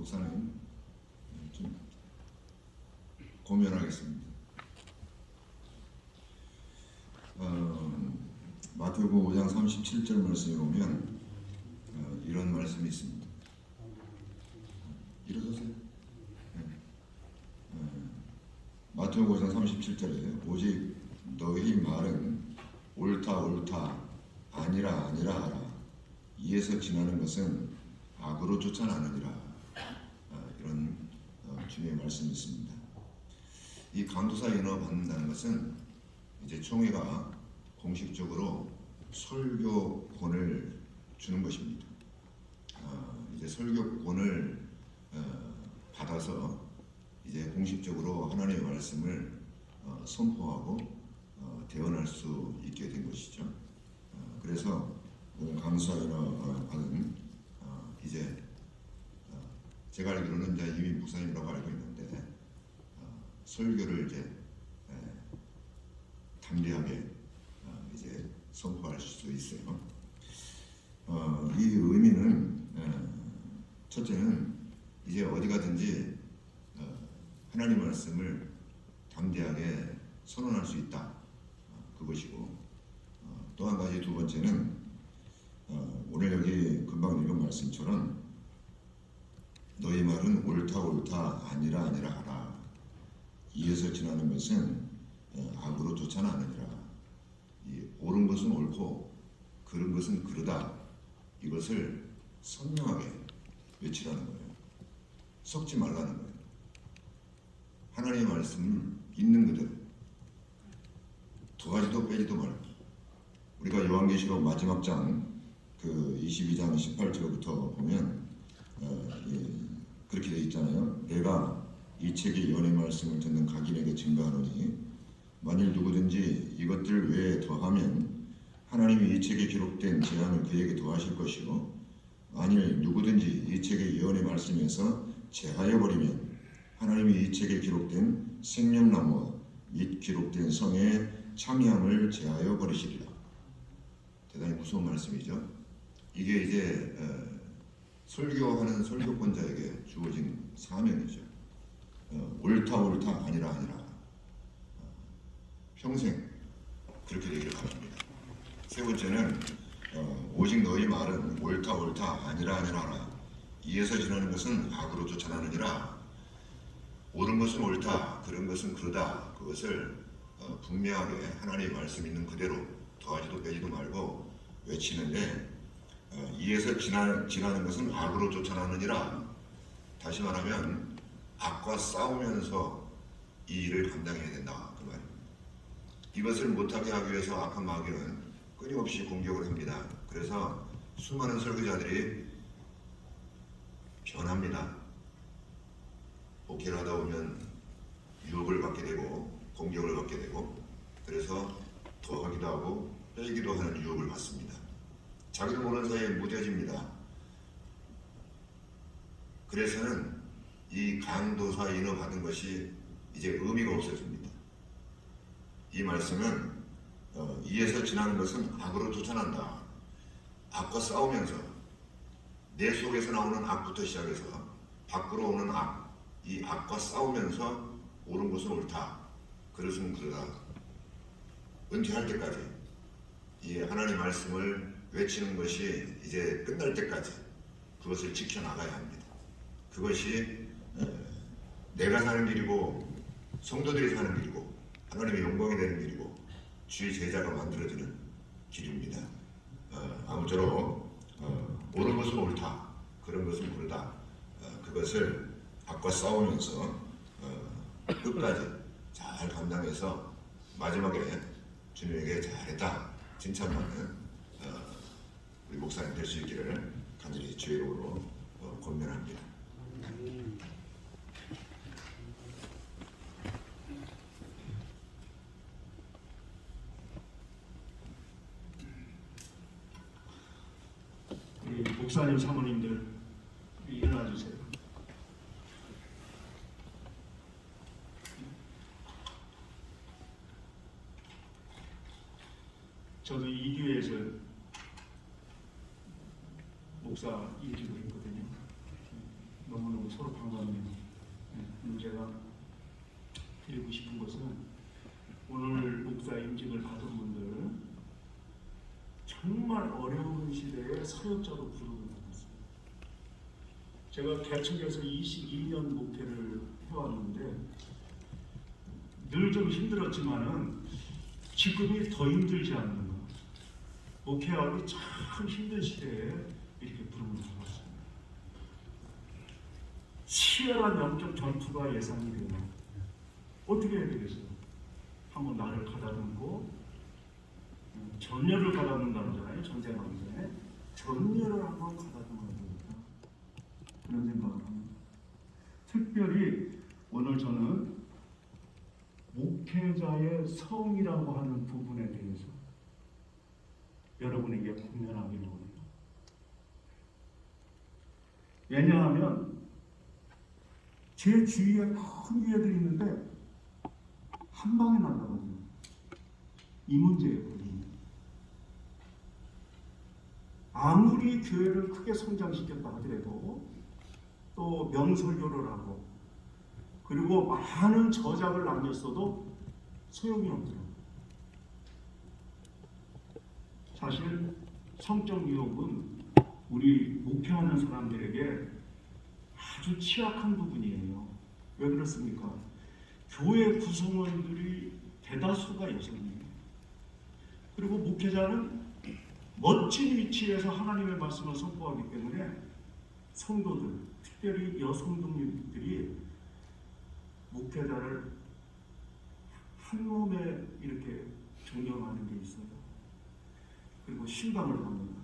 목사님 좀 고면하겠습니다. 마태복음 5장 37절 말씀에 보면 이런 말씀이 있습니다. 일어서세요. 마태복음 5장 37절에 오직 너희 말은 옳다 옳다 아니라 아니라 하라. 이에서 지나는 것은 악으로 쫓아나느니라. 이런 주님의 말씀이 있습니다. 이 강도사 인허 받는다는 것은 이제 총회가 공식적으로 설교권을 주는 것입니다. 이제 설교권을 받아서 이제 공식적으로 하나님의 말씀을 선포하고 대언할 수 있게 된 것이죠. 그래서 강도사 인허 받은 이제 제가 알기로는 이제 이미 목사님이라고 알고 있는데 설교를 이제 담대하게 이제 선포할 수 있어요. 이 의미는 첫째는 이제 어디 가든지 하나님 말씀을 담대하게 선언할 수 있다. 그것이고 또 한 가지 두 번째는 오늘 여기 금방 읽은 말씀처럼 너희 말은 옳다 옳다 아니라 아니라 하라. 이에서 지나는 것은 악으로 쫓아나느니라. 이 옳은 것은 옳고 그른 것은 그르다. 이것을 선명하게 외치라는 거예요. 섞지 말라는 거예요. 하나님의 말씀을 있는 그대로 더 가지도 빼지도 말고. 우리가 요한계시록 마지막 장 그 22장 18절부터 보면 그렇게 되어 있잖아요. 내가 이 책의 예언의 말씀을 듣는 각인에게 증거하노니 만일 누구든지 이것들 외에 더하면 하나님이 이 책에 기록된 재앙을 그에게 더하실 것이요 만일 누구든지 이 책의 예언의 말씀에서 제하여 버리면 하나님이 이 책에 기록된 생명나무와 및 기록된 성의 참여함을 제하여 버리시리라. 대단히 무서운 말씀이죠. 이게 이제 설교하는 설교권자에게 주어진 사명이죠. 옳다 옳다 아니라 아니라 평생 그렇게 되기를 바랍니다. 세 번째는 오직 너희 말은 옳다 옳다 아니라 아니라 하라. 이에서 지나는 것은 악으로 쫓아나느니라. 옳은 것은 옳다 그른 것은 그르다. 그것을 분명하게 하나님의 말씀 있는 그대로 더하지도 빼지도 말고 외치는데 이에서 지나는 것은 악으로 쫓아나느니라. 다시 말하면 악과 싸우면서 이 일을 감당해야 된다 그 말입니다. 이것을 못하게 하기 위해서 악한 마귀는 끊임없이 공격을 합니다. 그래서 수많은 설교자들이 변합니다. 목회를 하다 보면 유혹을 받게 되고 공격을 받게 되고 그래서 더 하기도 하고 빼기도 하는 유혹을 받습니다. 자기도 모르는 사이에 무뎌집니다. 그래서는 이 강도사 인허 받은 것이 이제 의미가 없어집니다. 이 말씀은 이에서 지나는 것은 악으로 쫓아난다. 악과 싸우면서 내 속에서 나오는 악부터 시작해서 밖으로 오는 악, 이 악과 싸우면서 옳은 것은 옳다, 그릇은 그르다. 은퇴할 때까지 이 하나님의 말씀을 외치는 것이 이제 끝날 때까지 그것을 지켜나가야 합니다. 그것이 내가 사는 길이고 성도들이 사는 길이고 하나님의 영광이 되는 길이고 주의 제자가 만들어지는 길입니다. 아무쪼록 옳은 것은 옳다 그런 것은 그르다. 그것을 악과 싸우면서 끝까지 잘 감당해서 마지막에 주님에게 잘했다 칭찬받는 우리 목사님 될 수 있기를 간절히 주의 이름으로 권면합니다. 우리 목사님 사모님들 일어나 주세요. 저도 이 교회에서 목사 일주고 있거든요. 너무너무 서로 반갑네요. 제가 드리고 싶은 것은 오늘 목사 임직을 받은 분들 정말 어려운 시대에 사역자로 부름을 받았습니다. 제가 개척에서 22년 목회를 해왔는데 늘 좀 힘들었지만은 지금이 더 힘들지 않는가. 목회하기 참 힘든 시대에 이렇게 부름을 받았습니다. 치열한 영적 전투가 예상이 되나 어떻게 해야 되겠어요? 한번 나를 가다듬고 전열을 가다듬는다는 거잖아요. 전쟁하기 전에 전열을 한번 가다듬어야 되겠다 그런 생각을 합니다. 특별히 오늘 저는 목회자의 성이라고 하는 부분에 대해서 여러분에게 공연하기로 합니다. 왜냐하면 제 주위에 큰 교회들이 있는데 한 방에 날라가거든요. 이 문제예요. 아무리 교회를 크게 성장시켰다 하더라도 또 명설교를 하고 그리고 많은 저작을 남겼어도 소용이 없더라고요. 사실 성적 유혹은 우리 목회하는 사람들에게 아주 취약한 부분이에요. 왜 그렇습니까? 교회 구성원들이 대다수가 여성이에요. 그리고 목회자는 멋진 위치에서 하나님의 말씀을 선포하기 때문에 성도들, 특별히 여성들이 목회자를 한 몸에 이렇게 존경하는 게 있어요. 그리고 신방을 합니다.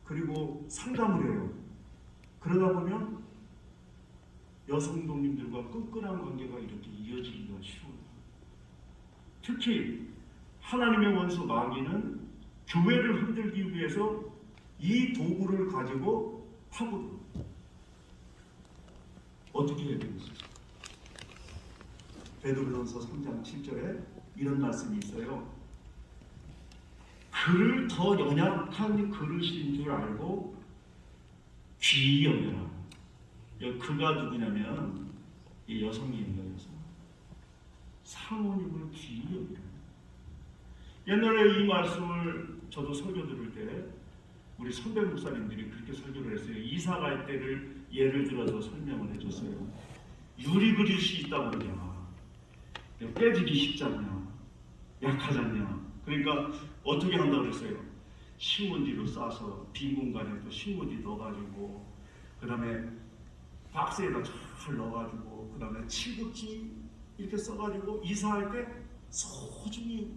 그리고 상담을 해요. 그러다 보면 여성도님들과 끈끈한 관계가 이렇게 이어지기가 쉬워요. 특히 하나님의 원수 마귀는 교회를 흔들기 위해서 이 도구를 가지고 파고들어요. 어떻게 해야 되겠어요? 베드로전서 3장 7절에 이런 말씀이 있어요. 그를 더 연약한 그릇인 줄 알고 귀히 여겨라. 그가 누구냐면 이 여성이에요. 여성. 사모님을 귀히 여겨라. 옛날에 이 말씀을 저도 설교 들을 때 우리 선배 목사님들이 그렇게 설교를 했어요. 이사 갈 때를 예를 들어서 설명을 해줬어요. 유리 그릇이 있다고 그러냐. 깨지기 쉽지 않냐. 약하지 않냐. 그러니까 어떻게 한다고 그랬어요? 신문지로 싸서 빈 공간에 또 신문지 넣어가지고 그 다음에 박스에다 잘 넣어가지고 그 다음에 칠흑지 이렇게 써가지고 이사할 때 소중히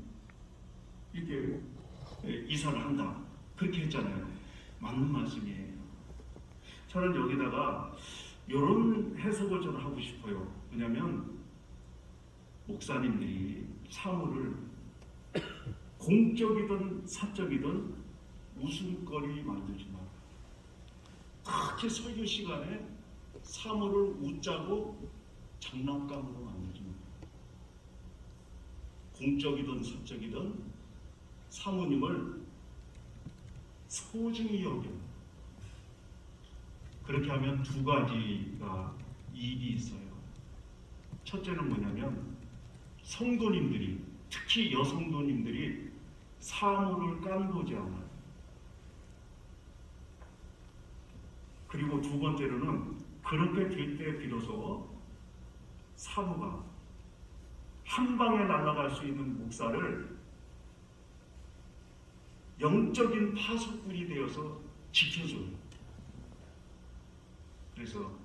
이렇게 이사를 한다. 그렇게 했잖아요. 맞는 말씀이에요. 저는 여기다가 이런 해석을 저는 하고 싶어요. 왜냐하면 목사님들이 사물을 공적이든 사적이든 웃음거리 만들지 마. 특히 설교 시간에 사물을 웃자고 장난감으로 만들지 마. 공적이든 사적이든 사모님을 소중히 여겨. 그렇게 하면 두 가지가 이익이 있어요. 첫째는 뭐냐면 성도님들이, 특히 여성도님들이 사물을 깐보지 않아요. 그리고 두 번째로는 그렇게 될 때 비로소 사모가 한 방에 날아갈 수 있는 목사를 영적인 파수꾼이 되어서 지켜줘요. 그래서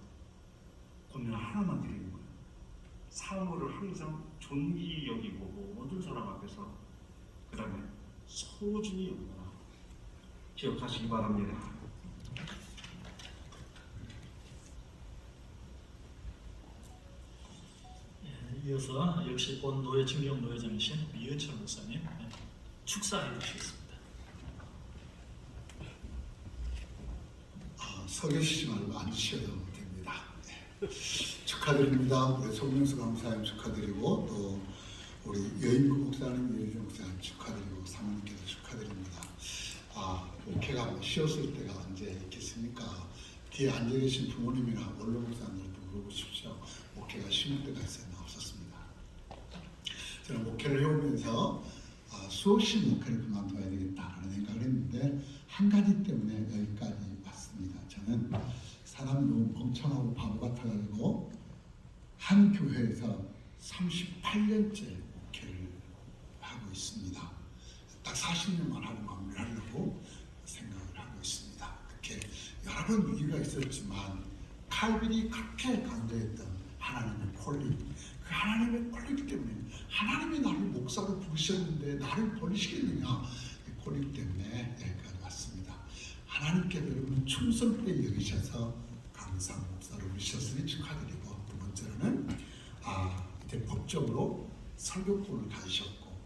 권면 하나만 드리는 거예요. 사모를 항상 존귀히 여기고 모든 사람 앞에서 그 다음에 소중히 여기라. 기억하시기 바랍니다. 이어서 역시 본 노예 증경 노예장이신 이은철 목사님 축사해 주시겠습니다. 서 계시지 말고 앉으셔도 됩니다. 축하드립니다. 우리 송명수 강사님 축하드리고 또 우리 여인국 목사님, 이은정 목사님 축하드리고 사모님께도 축하드립니다. 목회가 쉬었을 때가 언제 있겠습니까? 뒤에 앉아 계신 부모님이나 원로 목사님들도 물어보십시오. 목회가 쉬울 때가 있었나 없었습니다. 저는 목회를 해오면서 수없이 목회를 그만둬야 되겠다라는 생각을 했는데 한 가지 때문에 여기까지 왔습니다. 저는 사람이 너무 멍청하고 바보 같아가지고 한 교회에서 38년째 목회를 하고 있습니다. 딱 40년만 하고 마무리하려고 생각을 하고 있습니다. 그렇게 여러 번 위기가 있었지만 칼빈이 그렇게 강조했던 하나님의 콜링, 그 하나님의 콜링 때문에 하나님이 나를 목사로 부르셨는데 나를 버리시겠느냐, 그 콜링 때문에 여기까지 왔습니다. 하나님께서 여러분 충성되게 여기셔서 강상 목사로 부르셨으니 축하드리고, 두 번째로는 이제 법적으로 설교권을 가지셨고,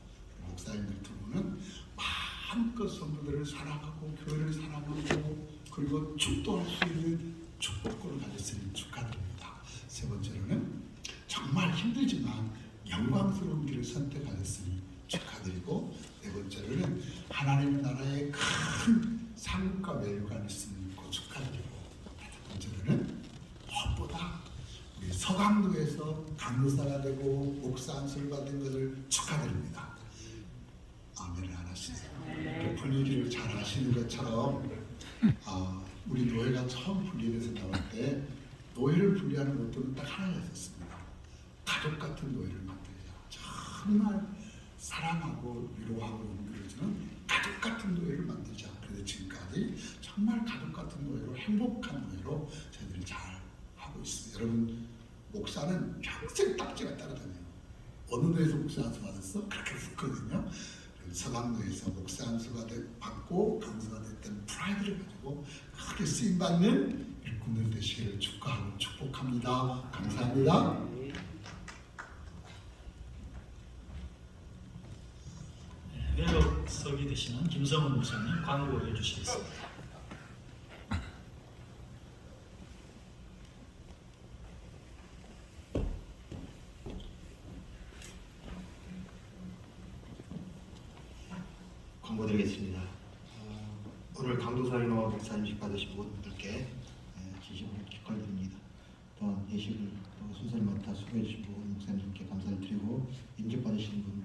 목사님들 두 분은 마음껏 성도들을 사랑하고 교회를 사랑하고 그리고 축도할 수 있는 축복권을 가졌으니 축하드립니다. 세 번째로는 정말 힘들지만 영광스러운 길을 선택하셨으니 축하드리고, 네 번째로는 하나님 나라의 큰 상급과 멸류가 있으니 믿고 축하드리고, 다섯 번째로는 무엇보다 우리 서강도에서 강도사가 되고 목사 안수를 받은 것을 축하드립니다. 아멘을 안 하시네요. 그 분위기를 잘 아시는 것처럼 우리 노예가 처음 분리돼서 나올 때 노예를 분리하는 것들은 딱 하나였었습니다. 가족 같은 노예를 만들자. 정말 사랑하고 위로하고 용기를 주는 가족 같은 노예를 만들자. 그래서 지금까지 정말 가족 같은 노예로, 행복한 노예로 저희들이 잘 하고 있습니다. 여러분, 목사는 평생 딱지가 따라다녀요. 어느 노예에서 목사 안수 받았어? 그렇게 묻거든요. 서강도에서 목사 안수가 받고 강수가 됐던 프라이드를 가지고 크게 쓰임받는 일꾼들 되시기를 축하하고 축복합니다. 감사합니다. 외로 서기 되시는 김성훈 목사님 광고해 주시겠습니다. 광고드리겠습니다. 오늘 강도사님과 목사님식 받으신 분들께 진심으로 축하드립니다. 또한 예식을 순서를 맡아 수고해 주신 목사님께 감사를 드리고, 인접받으신 분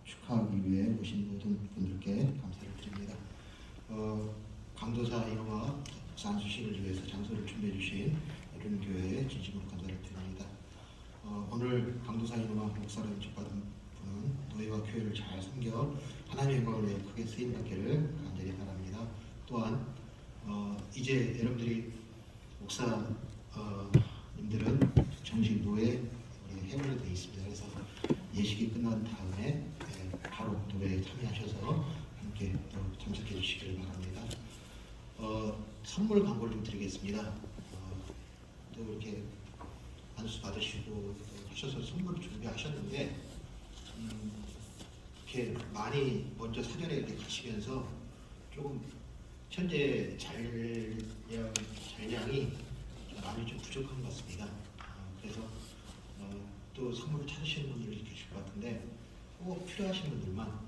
축하하기 위해 오신 모든 분들께 감사를 드립니다. 강도사 인호와 목사 안수식을 위해서 장소를 준비해 주신 이룬교회에 진심으로 감사를 드립니다. 오늘 강도사 인호와 목사를 인접받은 분은 노예와 교회를 잘 섬겨 하나님의 영광을 위해 크게 쓰임받기를 간절히 바랍니다. 또한 이제 여러분들이 목사님들은 정식 노예 해보려 되어 있습니다. 그래서 예식이 끝난 다음에 바로 노예에 참여하셔서 함께 또 참석해 주시기를 바랍니다. 선물 광고를 좀 드리겠습니다. 또 이렇게 안수 받으시고 하셔서 선물 준비하셨는데 이렇게 많이 먼저 사전에 이렇게 가시면서 조금 현재 잔량이 많이 좀 부족한 것 같습니다. 그래서 또 선물을 찾으시는 분들이 계실 것 같은데 꼭 필요하신 분들만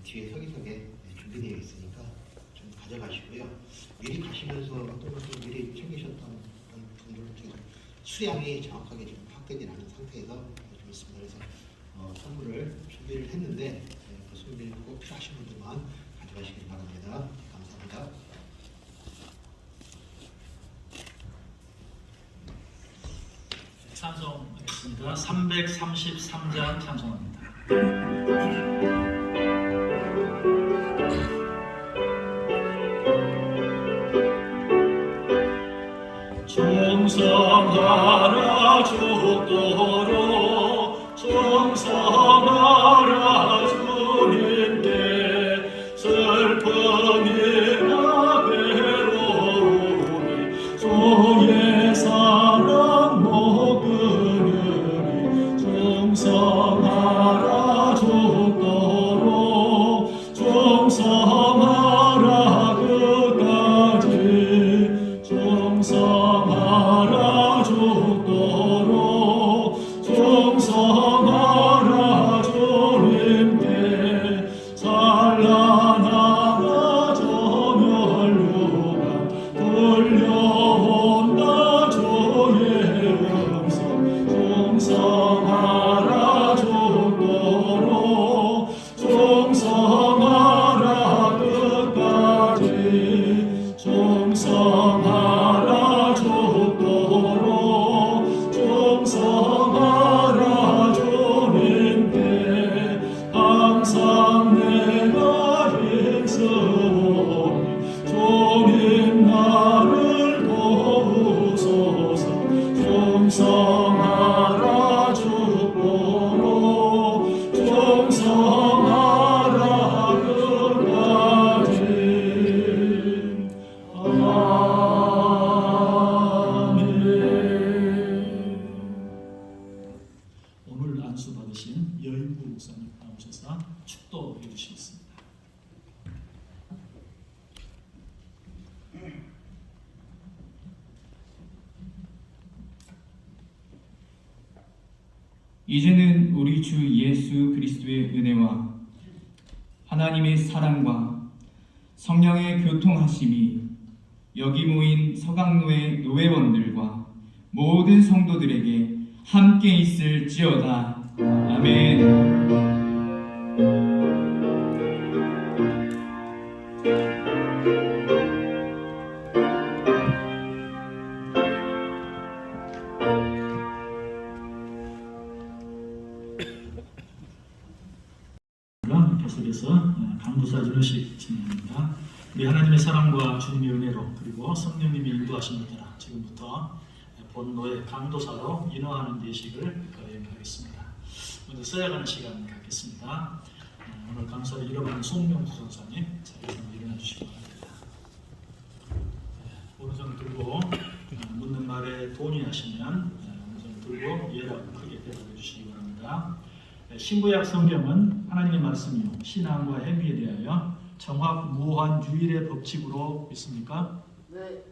뒤에 서기석에 준비되어 있으니까 좀 가져가시고요. 미리 가시면서 또는 미리 챙기셨던 분들은 수량이 정확하게 좀 확대되지 않은 상태에서 좀 있습니다. 그래서 선물을 준비를 했는데 그 선물이 꼭 필요하신 분들만 가져가시길 바랍니다. 감사합니다. 찬송하겠습니다. 333장 찬송합니다. 정성하라 죽도록 정성하라 주님께 슬픔이나 괴로움이 종의 사랑 먹으니 정성하라 죽도록 정성하라 끝까지 정성하라 죽도록 내가 행사오니 종인 나를 도우소서. 종성하라 축복으로 종성하라 끝까지. 아멘. 오늘 안수 받으신 여인부 목사님 나오셔서 축도해 주시겠습니다. 이제는 우리 주 예수 그리스도의 은혜와 하나님의 사랑과 성령의 교통하심이 여기 모인 서강노회 노회원들과 모든 성도들에게 함께 있을지어다. 아멘. 계속해서 강도사 준호식 진행합니다. 우리 하나님의 사랑과 주님의 은혜로 그리고 성령님의 인도하심을 따라 지금부터 본노의 강도사로 인허하는 예식을 거행하겠습니다. 먼저 써야가는 시간 갖겠습니다. 오늘 강사를 이뤄가는 송명수 선사님 자리에서 일어나 주시기 바랍니다. 오른손을 들고 묻는 말에 동의하시면 오른손을 들고 예라고 크게 대답해 주시기 바랍니다. 신구약 성경은 하나님의 말씀이요 신앙과 행위에 대하여 정확 무한 유일의 법칙으로 믿습니까? 네.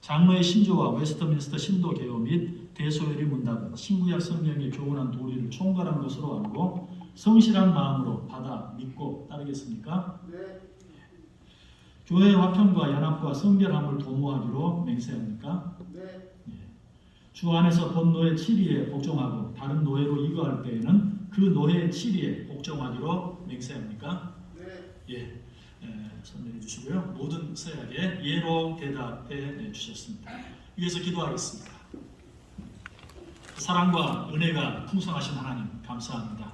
장로의 신조와 웨스트민스터 신도 개요 및 대소열의 문답은 신구약 성경의 교훈한 도리를 총괄한 것으로 알고 성실한 마음으로 받아 믿고 따르겠습니까? 네. 교회 화평과 연합과 성결함을 도모하기로 맹세합니까? 네. 주 안에서 본 노예 7위에 복종하고 다른 노예로 이거할 때에는 그 노예 7위에 복종하기로 맹세합니까? 네. 선명해 주시고요. 모든 서약에 예로 대답해 주셨습니다. 위에서 기도하겠습니다. 사랑과 은혜가 풍성하신 하나님 감사합니다.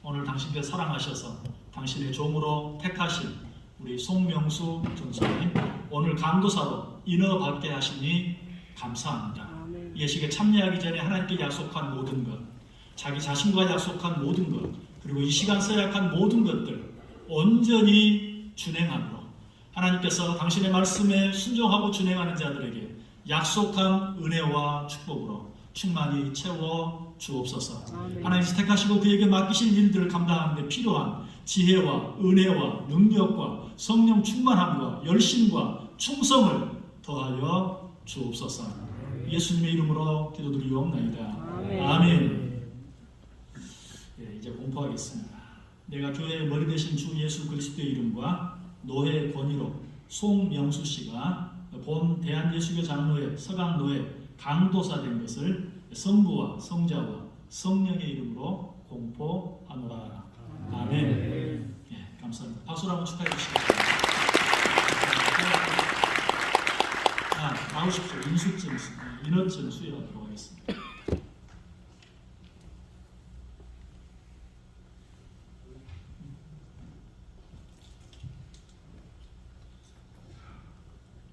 오늘 당신께 사랑하셔서 당신의 종으로 택하신 우리 송명수 전사님 오늘 강도사로 인허받게 하시니 감사합니다. 예식에 참여하기 전에 하나님께 약속한 모든 것, 자기 자신과 약속한 모든 것, 그리고 이 시간 서약한 모든 것들 온전히 준행함으로 하나님께서 당신의 말씀에 순종하고 준행하는 자들에게 약속한 은혜와 축복으로 충만히 채워 주옵소서. 하나님께서 택하시고 그에게 맡기신 일들을 감당하는 데 필요한 지혜와 은혜와 능력과 성령 충만함과 열심과 충성을 더하여 주옵소서. 예수님의 이름으로 기도드리옵나이다. 아멘. 이제 공포하겠습니다. 내가 교회의 머리 되신 주 예수 그리스도의 이름과 노회 권위로 송명수 씨가 본 대한예수교 장로회 서강노회 강도사 된 것을 성부와 성자와 성령의 이름으로 공포하노라. 아멘. 감사합니다. 박수로 한번 축하해 주시겠습니다. 나오십시오. 인수증, 인허증 수여하도록 하겠습니다.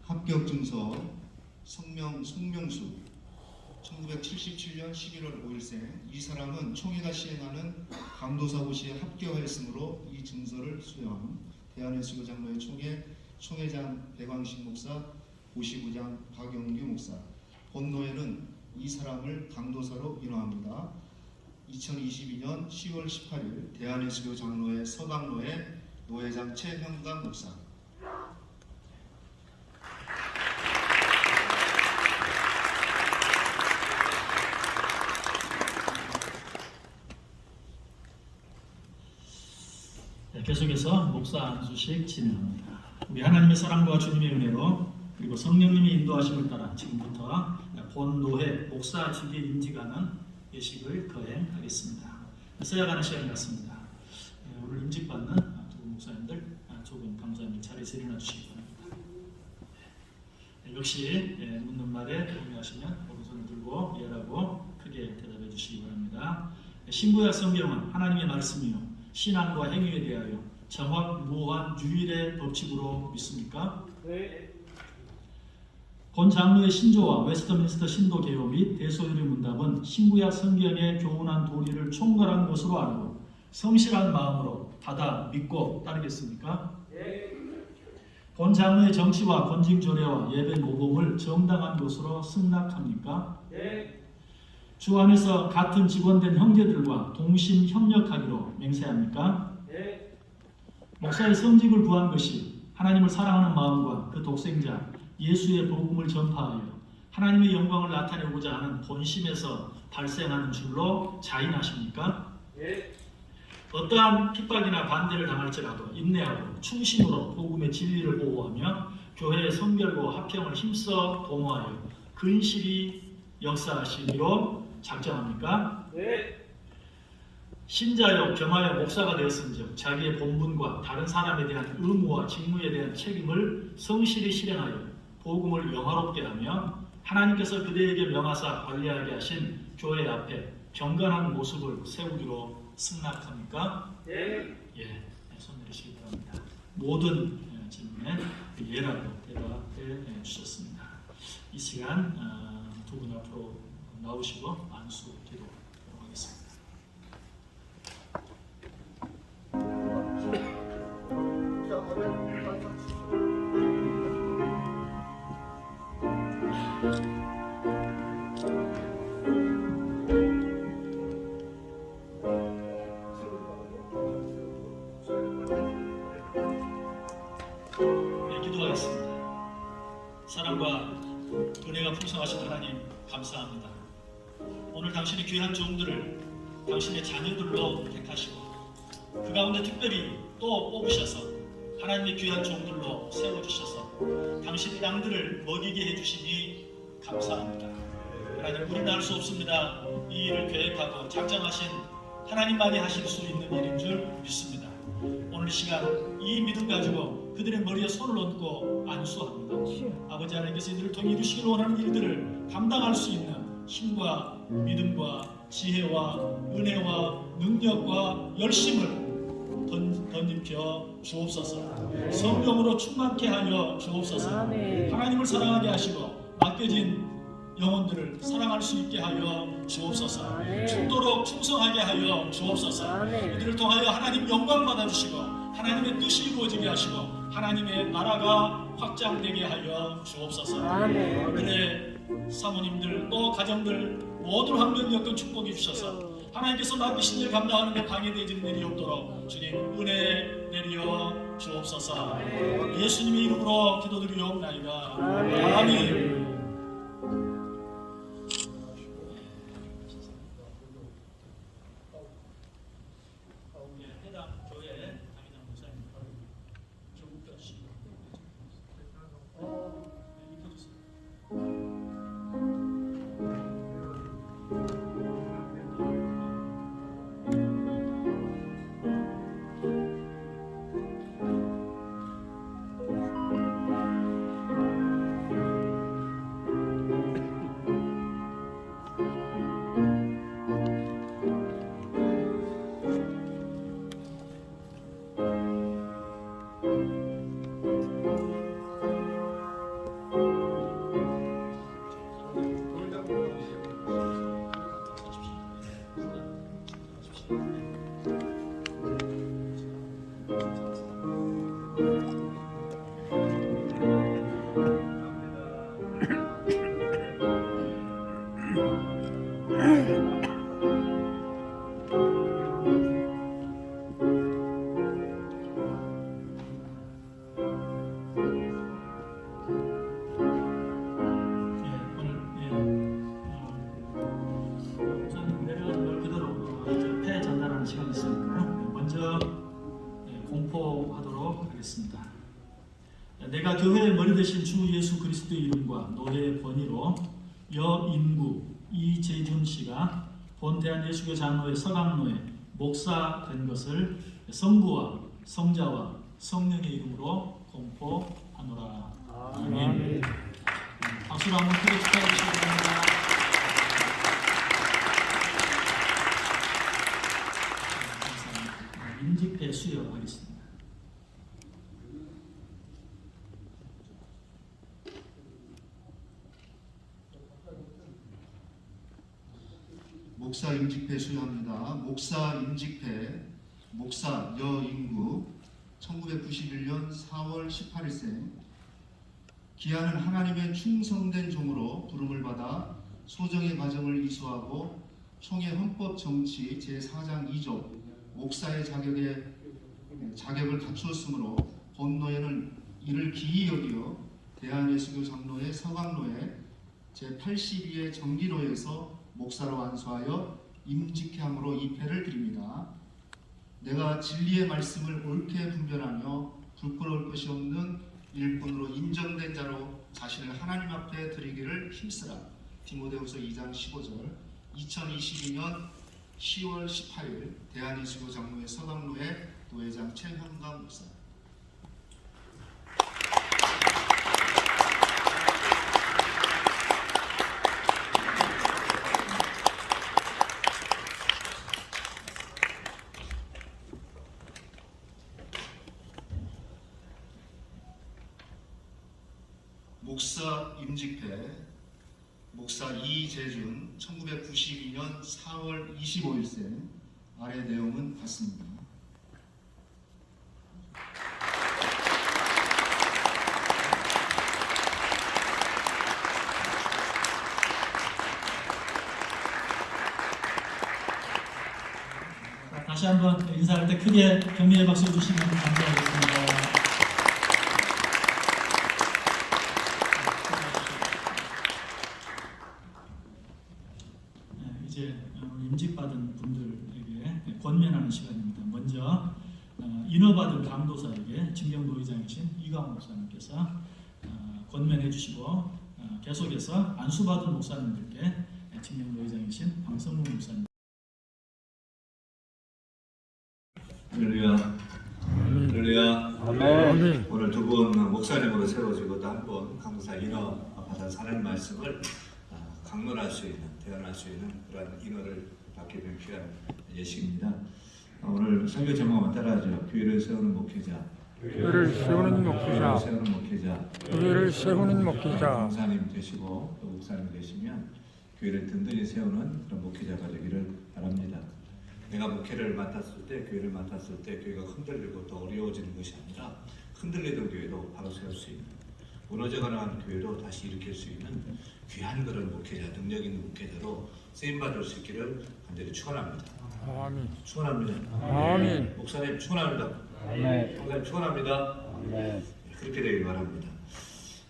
합격증서 송명수 1977년 11월 5일생. 이 사람은 총회가 시행하는 강도사고시에 합격하였으므로 이 증서를 수여함. 대한예수교 장로회 총회장 백왕식 목사, 고시부장 박영규 목사. 본노회는 이 사람을 강도사로 인허합니다. 2022년 10월 18일 대한예수교 장로회 서강노회 노회장 최형강 목사. 계속해서 목사 안수식 진행합니다. 우리 하나님의 사랑과 주님의 은혜로 그리고 성령님의 인도하심을 따라 지금부터 본노회 목사 직에 임직하는 예식을 거행하겠습니다. 서야가는 시간 같습니다. 오늘 임직받는 두 목사님들 조금 감사합니다. 자리에서 일어나 주시기 바랍니다. 역시 묻는 말에 동의하시면 오른손을 들고 예라고 크게 대답해 주시기 바랍니다. 신구약 성경은 하나님의 말씀이요 신앙과 행위에 대하여 정확 무한 유일의 법칙으로 믿습니까? 본 장로의 신조와 웨스트민스터 신도 개요 및 대소유리 문답은 신구약 성경의 교훈한 도리를 총괄한 것으로 알고 성실한 마음으로 받아 믿고 따르겠습니까? 본 장로의 정치와 권징 조례와 예배 모범을 정당한 것으로 승낙합니까? 주 안에서 같은 직원된 형제들과 동심 협력하기로 맹세합니까? 목사의 성직을 구한 것이 하나님을 사랑하는 마음과 그 독생자 예수의 복음을 전파하여 하나님의 영광을 나타내고자 하는 본심에서 발생하는 줄로 자인하십니까? 어떠한 핍박이나 반대를 당할지라도 인내하고 충심으로 복음의 진리를 보호하며 교회의 성결과 화평을 힘써 도모하여 근실히 역사하시기로 작정합니까? 신자여 겸하여 목사가 되었은즉 자기의 본분과 다른 사람에 대한 의무와 직무에 대한 책임을 성실히 실행하여 복음을 영화롭게 하며 하나님께서 그대에게 명하사 관리하게 하신 교회 앞에 경건한 모습을 세우기로 승낙합니까? 예, 손 내리시기 바랍니다. 모든 질문에 예라고 대답해 주셨습니다. 이 시간 두 분 앞으로 나오시고 안수 기도하도록 하겠습니다. 네, 기도하겠습니다. 사랑과 은혜가 풍성하신 하나님 감사합니다. 오늘 당신의 귀한 종들을 당신의 자녀들로 택하시고 그 가운데 특별히 또 뽑으셔서 하나님의 귀한 종들로 세워주셔서 당신의 양들을 먹이게 해주시니 감사합니다. 하나님, 우리는 알 수 없습니다. 이 일을 계획하고 작정하신 하나님만이 하실 수 있는 일인 줄 믿습니다. 오늘 이 시간 이 믿음 가지고 그들의 머리에 손을 얹고 안수합니다. 아버지 하나님께서 이들을 통해 이루시길 원하는 일들을 감당할 수 있는 힘과 믿음과 지혜와 은혜와 능력과 열심을 덧입혀 주옵소서. 성령으로 충만케 하여 주옵소서. 하나님을 사랑하게 하시고 맡겨진 영혼들을 사랑할 수 있게 하여 주옵소서. 죽도록 충성하게 하여 주옵소서. 이들을 통하여 하나님 영광 받아주시고 하나님의 뜻이 이루어지게 하시고 하나님의 나라가 확장되게 하여 주옵소서. 그들의 사모님들 또 가정들 모든 환경 여건 축복해 주셔서 하나님께서 맡기신 일 감당하는 데 방해되어지는 일이 없도록 주님 은혜 내려 주옵소서. 예수님의 이름으로 기도드리옵나이다. 아멘. 해당 교회 담임장 목사님 좀 웃겨주시고 익혀주세요. 시간이 있으니까요. 먼저 공포하도록 하겠습니다. 내가 교회의 머리 되신 주 예수 그리스도의 이름과 노회의 권위로 여인구 이재준 씨가 본 대한예수교 장로회 서강로에 목사 된 것을 성부와 성자와 성령의 이름으로 공포하노라. 아멘. 박수로 한번 크게 축하해 주시기 바랍니다. 수여하겠습니다. 목사 임직회 수여합니다. 목사 임직회 목사 여인구 1991년 4월 18일생 기아는 하나님의 충성된 종으로 부름을 받아 소정의 과정을 이수하고 총회 헌법 정치 제4장 2조 목사의 자격을 갖추었으므로 본노예는 이를 기이 여기어 대한예수교 장로회 서강로회 제82회 정기로에서 목사로 안수하여 임직함으로 입회를 드립니다. 내가 진리의 말씀을 옳게 분별하며 부끄러울 것이 없는 일꾼으로 인정된 자로 자신을 하나님 앞에 드리기를 힘쓰라. 디모데후서 2장 15절 2022년 10월 18일 대한예수교 장로회 서강로회 노회장 최현감 목사. 목사 임직회 목사 이재준 1992년 4월 25일생 아래 내용은 같습니다. 다시 한번 인사할 때 크게 격려의 박수 주시면 감사하겠습니다. 이제 임직받은 분들에게 권면하는 시간입니다. 먼저 인허받은 강도사에게 진경노회장이신 이광호 목사님께서 권면해 주시고 계속해서 안수받은 목사님들께 진경노회장이신 방성무 목사님. 할렐루야. 할렐루야. 아멘. 오늘 두 분 목사님으로 세워지고 또 한 번 강도사 인허 받은 사랑의 말씀을 강론할 수 있는, 대언할 수 있는 그런 인허를 받게 된 귀한 예식입니다. 오늘 설교 제목만 따라하죠. 교회를 세우는 목회자. 교회를 세우는 목회자. 세우는 목회자. 교회를 세우는 목회자. 강사님 되시고 또 목사님 되시면 교회를 든든히 세우는 그런 목회자가 되기를 바랍니다. 내가 목회를 맡았을 때, 교회를 맡았을 때 교회가 흔들리고 또 어려워지는 것이 아니라 흔들리던 교회도 바로 세울 수 있는, 무너져가는 교회도 다시 일으킬 수 있는 귀한 그런 목회자, 능력 있는 목회자로 쓰임받을 수 있기를 간절히 축원합니다. 아멘. 축원합니다. 아멘. 목사님 축원합니다. 네. 목사님 축원합니다. 네. 그렇게 되길 바랍니다.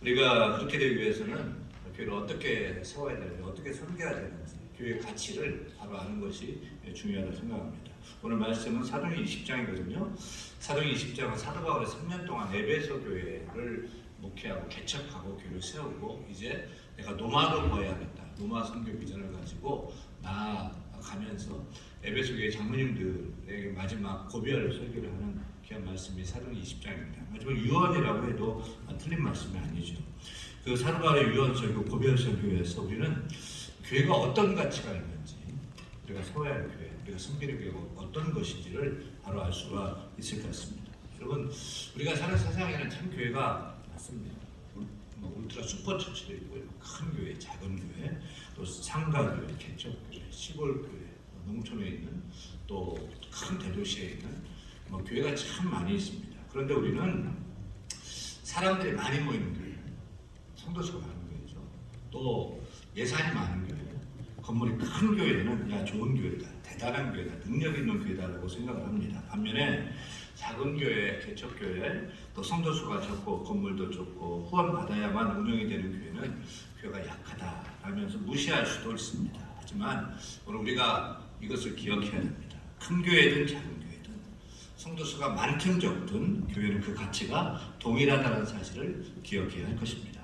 우리가 그렇게 되기 위해서는 교회를 어떻게 세워야 되는지, 어떻게 섬겨야 되는지, 교회의 가치를 바로 아는 것이 중요하다고 생각합니다. 오늘 말씀은 사도행 20장이거든요. 사도행 20장은 사도 바울이 3년 동안 에베소 교회를 목회하고 개척하고 교회를 세우고 이제 내가 노마로 가야겠다. 노마 선교 비전을 가지고 나아가면서 에베소 교회 장로님들에게 마지막 고별 설교를 하는 귀한 말씀이 사도행 20장입니다. 마지막 유언이라고 해도 틀린 말씀이 아니죠. 그 사도 바울의 유언 설교, 고별 설교에서 우리는 교회가 어떤 가치가 있는지, 우리가 세워야 할 교회, 우리가 섬기는 교회가 어떤 것인지를 바로 알 수가 있을 것 같습니다. 여러분, 우리가 사는 세상에는 참 교회가 많습니다. 울트라 슈퍼처치도 있고요. 큰 교회, 작은 교회, 또 상가교회, 개척교회, 시골교회, 농촌에 있는 또 큰 대도시에 있는 교회가 참 많이 있습니다. 그런데 우리는 사람들이 많이 모이는 교회, 성도수가 많은 교회죠. 또 예산이 많은 교회, 건물이 큰 교회는 야 좋은 교회다, 대단한 교회다, 능력 있는 교회다라고 생각을 합니다. 반면에 작은 교회, 개척교회, 또 성도수가 적고 건물도 좁고 후원 받아야만 운영이 되는 교회는 교회가 약하다 라면서 무시할 수도 있습니다. 하지만 오늘 우리가 이것을 기억해야 됩니다. 큰 교회든 작은 교회든 성도수가 많든 적든 교회는 그 가치가 동일하다는 사실을 기억해야 할 것입니다.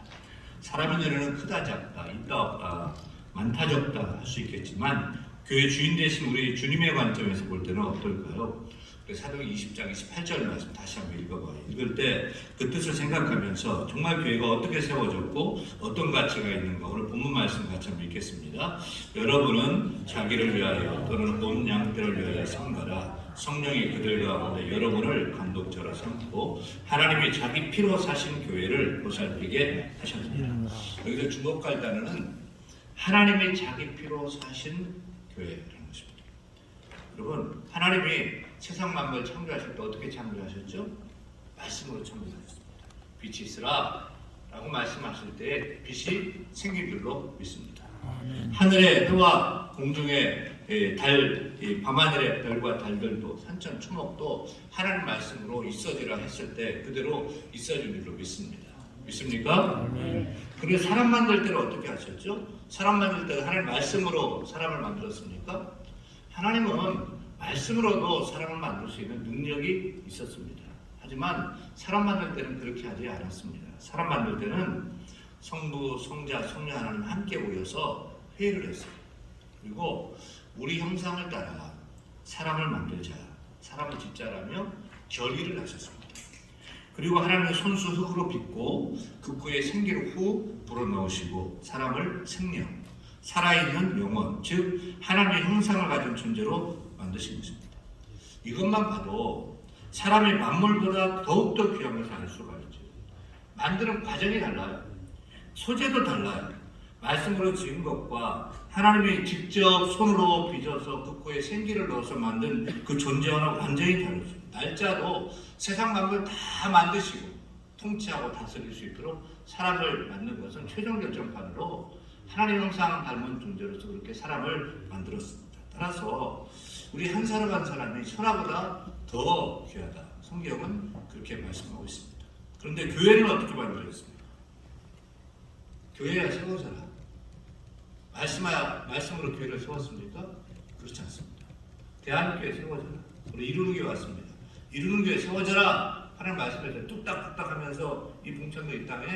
사람의 눈에는 크다 작다, 있다 없다, 많다 적다 할 수 있겠지만 교회 주인 되신 우리 주님의 관점에서 볼 때는 어떨까요? 사도행 20장 28절 말씀 다시 한번 읽어봐요. 읽을 때 그 뜻을 생각하면서 정말 교회가 어떻게 세워졌고 어떤 가치가 있는가 오늘 본문 말씀 같이 한번 읽겠습니다. 여러분은 자기를 위하여 또는 온 양떼를 위하여 섬가라. 성령이 그들 가운데 여러분을 감독자로 삼고 하나님이 자기 피로 사신 교회를 보살피게 하셨습니다. 여기서 주목할 단어는 하나님이 자기 피로 사신 교회라는 것입니다. 여러분, 하나님이 세상 만물 창조하실 때 어떻게 창조하셨죠? 말씀으로 창조하셨습니다. 빛이 있으라 라고 말씀하실 때 빛이 생긴 줄로 믿습니다. 하늘의 해와 공중의 달, 밤하늘의 별과 달들도 산천 초목도 하나님 말씀으로 있어지라 했을 때 그대로 있어진 줄로 믿습니다. 믿습니까? 그리고 사람 만들 때는 어떻게 하셨죠? 사람 만들 때는 하나님 말씀으로 사람을 만들었습니까? 하나님은 말씀으로도 사람을 만들 수 있는 능력이 있었습니다. 하지만 사람 만들 때는 그렇게 하지 않았습니다. 사람 만들 때는 성부, 성자, 성령 하나님 함께 모여서 회의를 했어요. 그리고 우리 형상을 따라 사람을 만들자, 사람을 짓자라며 결의를 하셨습니다. 그리고 하나님의 손수 흙으로 빚고 극구에 생기를 후 불어넣으시고 사람을 생명, 살아있는 영혼, 즉 하나님의 형상을 가진 존재로 만드신 것입니다. 이것만 봐도 사람이 만물보다 더욱더 귀한 것을 알 수가 있죠. 만드는 과정이 달라요. 소재도 달라요. 말씀으로 지은 것과 하나님이 직접 손으로 빚어서 극구에 생기를 넣어서 만든 그 존재와는 완전히 다르죠. 날짜도 세상 만물 다 만드시고 통치하고 다스릴 수 있도록 사람을 만든 것은 최종 결정판으로 하나님 형상 닮은 존재로서 그렇게 사람을 만들었습니다. 따라서 우리 한 사람 한 사람이 천하보다 더 귀하다. 성경은 그렇게 말씀하고 있습니다. 그런데 교회는 어떻게 만들어졌습니까? 교회야 세워져라. 말씀으로 교회를 세웠습니까? 그렇지 않습니다. 대한교회 세워져라. 우리 이루는 교회 왔습니다. 이루는 교회 세워져라. 하나님 말씀에서 뚝딱뚝딱 하면서 이 봉천도 이 땅에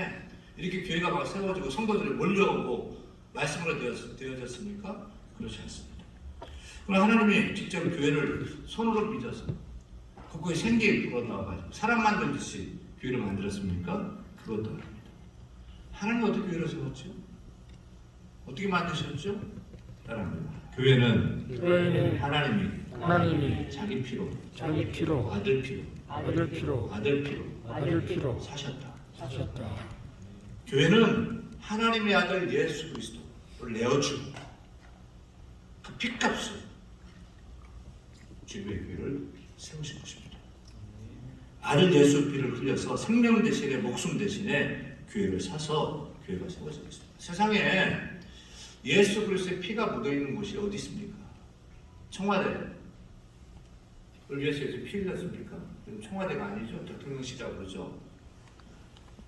이렇게 교회가 막 세워지고 성도들이 몰려오고 말씀으로 되어졌습니까? 그렇지 않습니다. 그럼 하나님이 직접 교회를 손으로 빚어서 그거에 생기에 불어넣어가지고 사람 만들듯이 교회를 만들었습니까? 그것도 아닙니다. 하나님 어떻게 교회를 세웠죠? 어떻게 만드셨죠? 따라합니다. 교회는 하나님이 자기 피로 아들 피로 사셨다. 교회는 하나님의 아들 예수 그리스도를 내어주고 그 핏값을 주의 교회를 세우신 것입니다. 아들 예수 피를 흘려서 생명 대신에 목숨 대신에 교회를 사서 교회가 세워졌습니다. 세상에 예수 그리스도의 피가 묻어있는 곳이 어디 있습니까? 청와대. 우리 위해서 피 흘렸습니까? 청와대가 아니죠. 대통령실이라고 그러죠.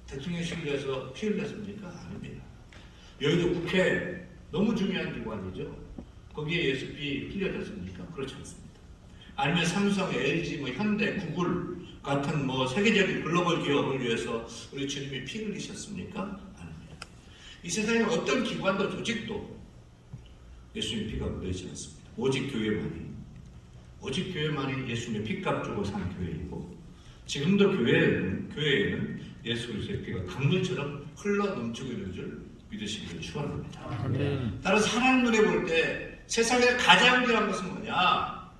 대통령실을 위해서 피 흘렸습니까? 아닙니다. 여기도 국회 너무 중요한 기관이죠. 거기에 예수 피 흘려졌습니까? 그렇지 않습니다. 아니면 삼성, LG, 현대, 구글 같은 세계적인 글로벌 기업을 위해서 우리 주님이 피 흘리셨습니까? 아닙니다. 이 세상에 어떤 기관도 조직도 예수님의 피가 묻어있지 않습니다. 오직 교회만이 예수님의 피값 주고 산 교회이고 지금도 교회에는 예수 그리스도의 피가 강물처럼 흘러 넘치고 있는 줄 믿으시기를 축원합니다. 따라서 하나님 눈에 볼 때 세상에서 가장 귀한 것은 뭐냐?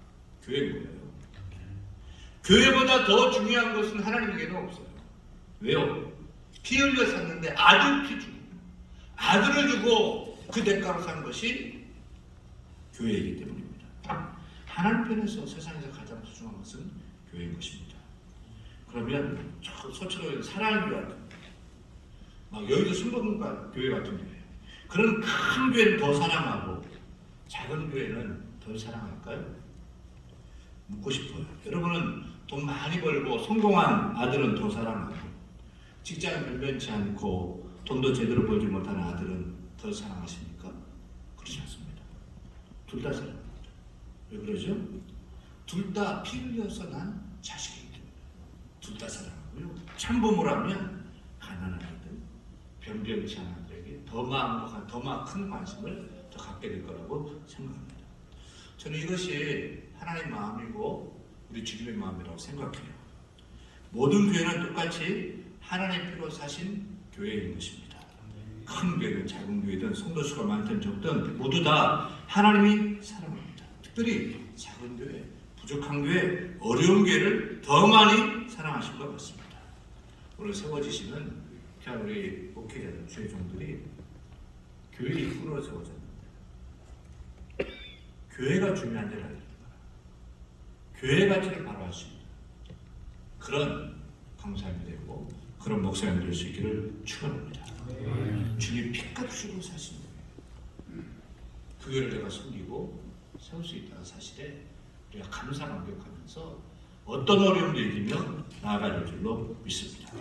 교회인 거예요. 교회보다 더 중요한 것은 하나님에게는 없어요. 왜요? 피 흘려 샀는데 아들 피 주고 아들을 주고 그 대가로 산 것이 교회이기 때문입니다. 하나님 편에서 세상에서 가장 소중한 것은 교회인 것입니다. 그러면 서초동에 사랑의 교회 같은 막 여의도 순복음과 교회 같은 교회 그런 큰 교회는 더 사랑하고 작은 교회는 덜 사랑할까요? 묻고 싶어요. 여러분은 돈 많이 벌고 성공한 아들은 더 사랑하고 직장이 변변치 않고 돈도 제대로 벌지 못하는 아들은 더 사랑하십니까? 그렇지 않습니다. 둘 다 사랑합니다. 왜 그러죠? 둘 다 피 흘려서 난 자식이기 때문에 둘 다 사랑하고요. 참부모를 하면 가난한 아이들, 변변치 않은 아들에게 더 큰 관심을 더 갖게 될 거라고 생각합니다. 저는 이것이 하나님의 마음이고 우리 주님의 마음이라고 생각해요. 모든 교회는 똑같이 하나님 피로 사신 교회인 것입니다. 큰 교회든 작은 교회든 성도 수가 많든 적든 모두 다 하나님이 사랑합니다. 특별히 작은 교회, 부족한 교회, 어려운 교회를 더 많이 사랑하실 것 같습니다. 오늘 세워지시는 그냥 우리 목회자들, 주의 종들이 교회 일꾼으로 세워졌는데 교회가 중요한 데는 아닙니다. 교회 가치를 바로 할 수 있는 그런 강사님이 되고 그런 목사님이 될 수 있기를 축원합니다. 주님 피값 주고 사신 거예요. 그 교회를 내가 섬기고 세울 수 있다는 사실에 우리가 감사 감격하면서 어떤 어려움도 이기며 나아갈 줄로 믿습니다.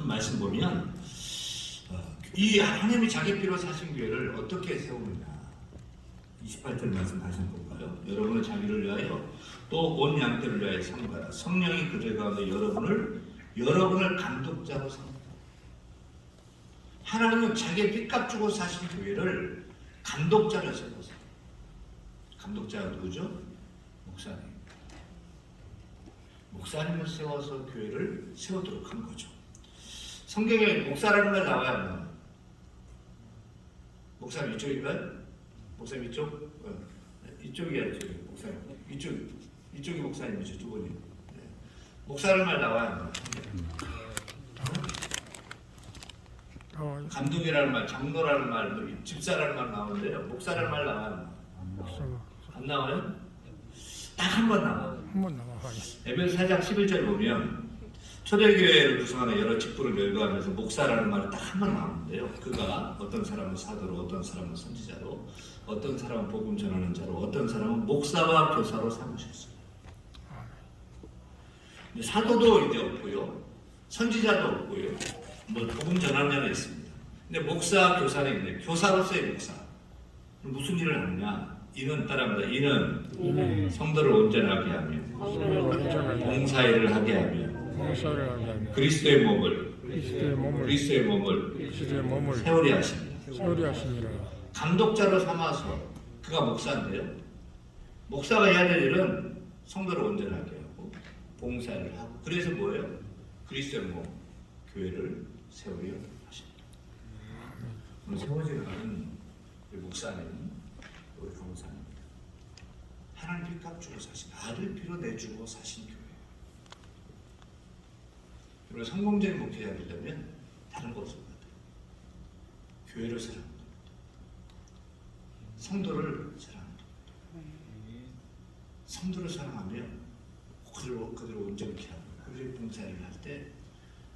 말씀 보면 이 하나님이 자기 피로 사신 교회를 어떻게 세우느냐 28절 말씀 다시 한번 볼까요? 여러분은 자기를 위하여 또 온 양떼를 위하여 삼가라. 성령이 그들 가운데 여러분을 감독자로 삼다. 하나님은 자기의 핏값 주고 사신 교회를 감독자로 세워서 감독자가 누구죠? 목사님. 목사님을 세워서 교회를 세우도록 한 거죠. 성경에 목사라는 말 나와요. 목사님 이쪽인가요? 목사님 이쪽? 이쪽이야, 이쪽이 목사님. 이쪽이 목사님이죠, 두 분이. 네. 목사라는 말 나와요. 감독이라는 말, 장로라는 말, 집사라는 말 나오는데요. 목사라는 말 나와요. 안 나와요? 딱 한 번 나와요. 한번 나와요. 에베소 4장 11절 보면 초대교회를 구성하는 여러 직분을 열거하면서 목사라는 말이 딱 한 번 나오는데요. 그가 어떤 사람은 사도로, 어떤 사람은 선지자로, 어떤 사람은 복음 전하는 자로, 어떤 사람은 목사와 교사로 삼으셨어요. 근데 사도도 이제 없고요, 선지자도 없고요, 뭐 복음 전하는 자는 있습니다. 근데 목사, 교사는 있는데 교사로서의 목사 무슨 일을 하느냐? 이는 따라합니다. 이는 성도를 온전하게 하며 봉사일을 하게 하며 그리스도의 몸을 세우리 하십니다. 감독자로 삼아서 그가 목사인데요. 목사가 해야 될 일은 성도를 온전하게 하고 봉사를 하고 그래서 뭐예요? 그리스도의 몸, 교회를 세우려 하십니다. 오늘 세워지는 우리 목사님, 우리 강사입니다. 하나님 핏값 주고 사신 아들 피로 내주고 사신 교회. 여러분 성공적인 목회자가 되려면 다른 거 없을 것 같아요. 교회를 사랑합니다. 성도를 사랑합니다. 성도를 사랑하면 그들을 온전히 하고 그들의 봉사를 할 때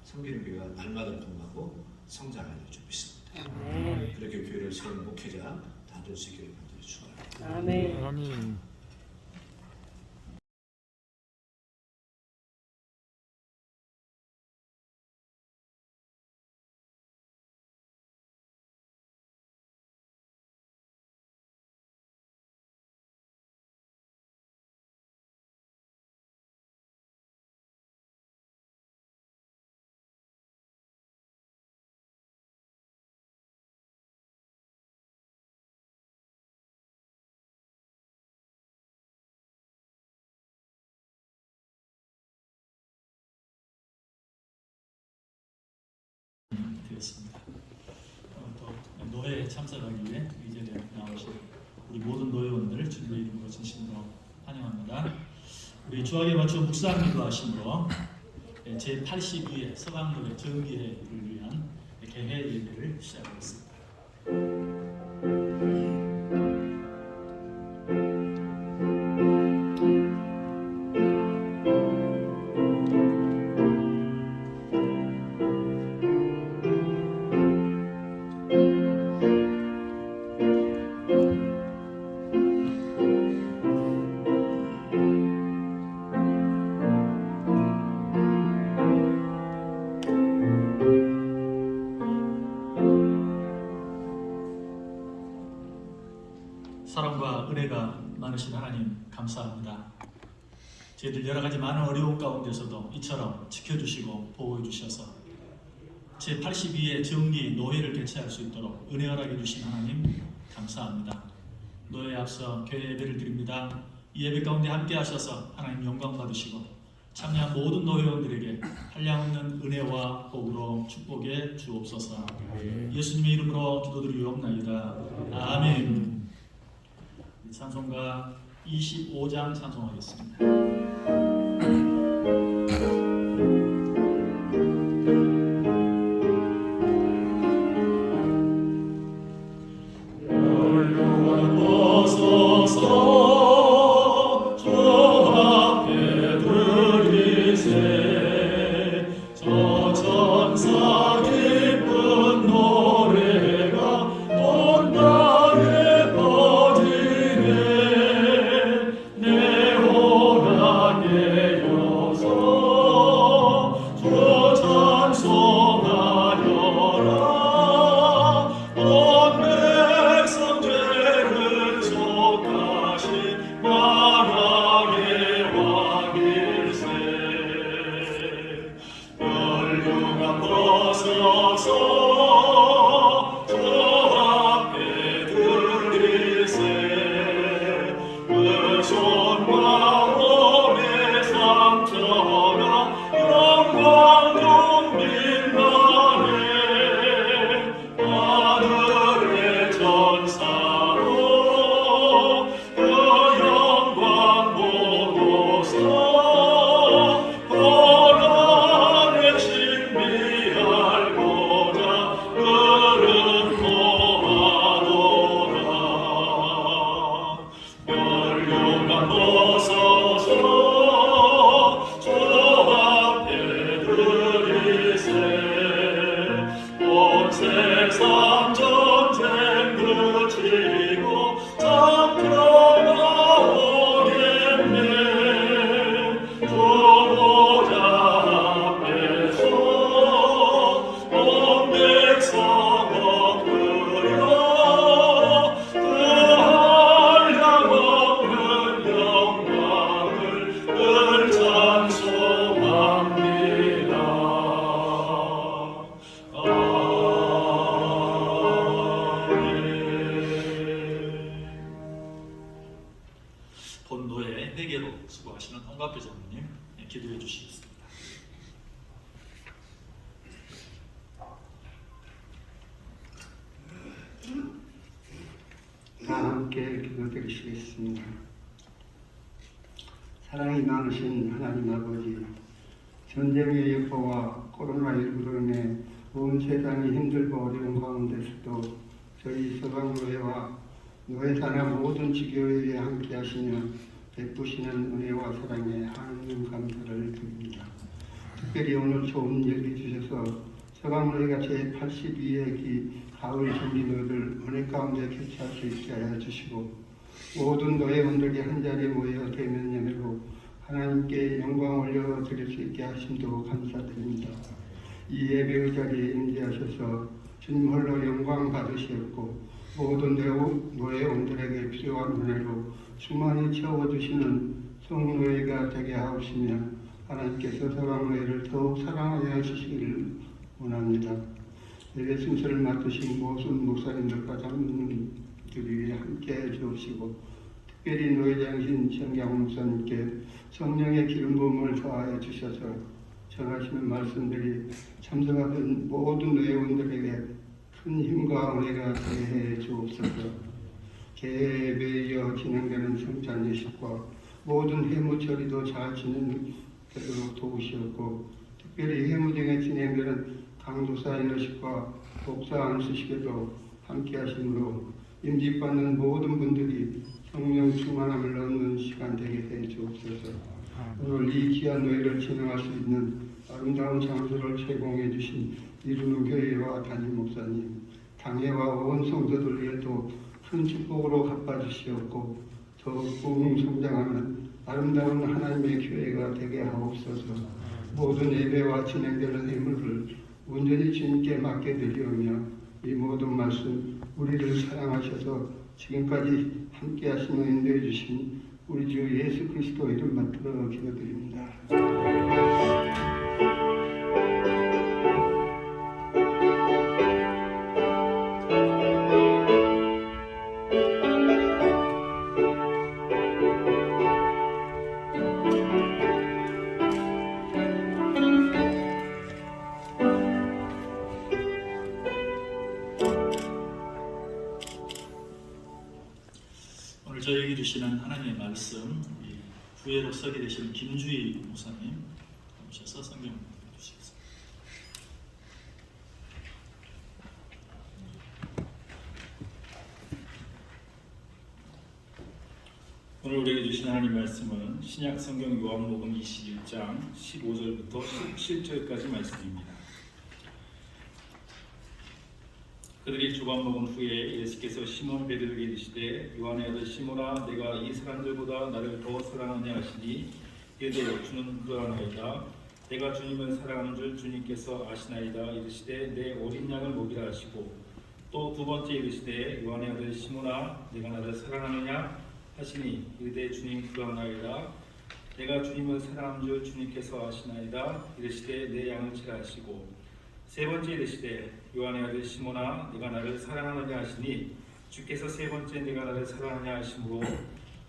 섬기는 교회가 날마다 통하고 성장하는 줄 믿습니다. 그렇게 교회를 세우는 목회자 다 될 수 있기를 간절히 축원합니다. 아멘. 되었습니다. 또 노회에 참석하기 위해 이 자리에 나오신 우리 모든 노회원들 주님의 이름으로 진심으로 환영합니다. 우리 주학에 맞춰 묵상기도 하심으로 제82회 서강노회 정기회를 위한 개회 예배를 시작하겠습니다. 사랑과 은혜가 많으신 하나님 감사합니다. 저희들 여러 가지 많은 어려움 가운데서도 이처럼 지켜주시고 보호해 주셔서 제82회 정기 노회를 개최할 수 있도록 은혜 허락해 주신 하나님 감사합니다. 노회에 앞서 교회 예배를 드립니다. 이 예배 가운데 함께 하셔서 하나님 영광 받으시고 참여한 모든 노회원들에게 한량없는 은혜와 복으로 축복해 주옵소서. 예수님의 이름으로 기도드리옵나이다. 아멘. 찬송가 25장 찬송하겠습니다. 본도의 회계로 수고하시는 홍갑배 장로님 기도해 주시겠습니다. 다 함께 기도드리시겠습니다. 사랑이 많으신 하나님 아버지, 전쟁의 여파와 코로나19로 인해 온 세상이 힘들고 어려운 가운데서도 저희 서강노회와 노회사나 모든 지교회에 함께 하시며 베푸시는 은혜와 사랑에 하나님 감사를 드립니다. 특별히 오늘 좋은 예배 주셔서 서강노회가 제82회 가을 준비노를 은혜 가운데 개최할 수 있게 하여 주시고 모든 노회원들이 한자리에 모여 대면 예배로 하나님께 영광 올려드릴 수 있게 하심도 감사드립니다. 이 예배의 자리에 임재하셔서 주님 홀로 영광 받으시었고 모든 노회원들에게 필요한 은혜로 충만히 채워주시는 성노회가 되게 하옵시며 하나님께서 서강노회를 더욱 사랑하여 주시기를 원합니다. 예배 순서를 맡으신 모든 목사님들과 장로님들이 함께해 주시고 특별히 노회장이신 정경 목사님께 성령의 기름 부음을 더하여 주셔서 전하시는 말씀들이 참석하던 모든 노회원들에게 큰 힘과 은혜가 되게 해 주옵소서. 개회에 이어 진행되는 성찬 예식과 모든 회무 처리도 잘 진행되도록 도우시었고 특별히 회무 등에 진행되는 강도사 인허식과 목사 안수식에도 함께 하심으로 임직받는 모든 분들이 성령 충만함을 얻는 시간 되게 해 주옵소서. 오늘 이 귀한 노예를 진행할 수 있는 아름다운 장소를 제공해 주신 이루는 교회와 담임 목사님, 당회와 온 성도들에게도 큰 축복으로 갚아주시었고 더욱 부흥성장하는 아름다운 하나님의 교회가 되게 하옵소서. 모든 예배와 진행되는 예물을 온전히 주님께 맡게 드리오며 이 모든 말씀 우리를 사랑하셔서 지금까지 함께 하시며 인도해 주신 우리 주 예수 그리스도 이름 받들어 기도드립니다. 오늘 저에게 주시는 하나님의 말씀, 이 부회로 서게 되시는 김주희 목사님 오셔서 성경 읽어주시겠습니다. 오늘 우리에게 주신 하나님 말씀은 신약 성경 요한복음 21장 15절부터 17절까지 말씀입니다. 그들이 조각 먹은 후에 예수께서 시몬 베드로에게 이르시되 요한의 아들 시몬아 내가 이 사람들보다 나를 더 사랑하냐 하시니 이르되 주는 그러하나이다. 내가 주님을 사랑하는 줄 주님께서 아시나이다. 이르시되 내 어린 양을 먹이라 하시고 또 두 번째 이르시되 요한의 아들 시몬아 내가 나를 사랑하느냐 하시니 이르되 주님 그러하나이다. 내가 주님을 사랑하는 줄 주님께서 아시나이다. 이르시되 내 양을 치라 하시고 세 번째 이르시되 요한의 아들 시몬아 내가 나를 사랑하느냐 하시니 주께서 세 번째 내가 나를 사랑하느냐 하심으로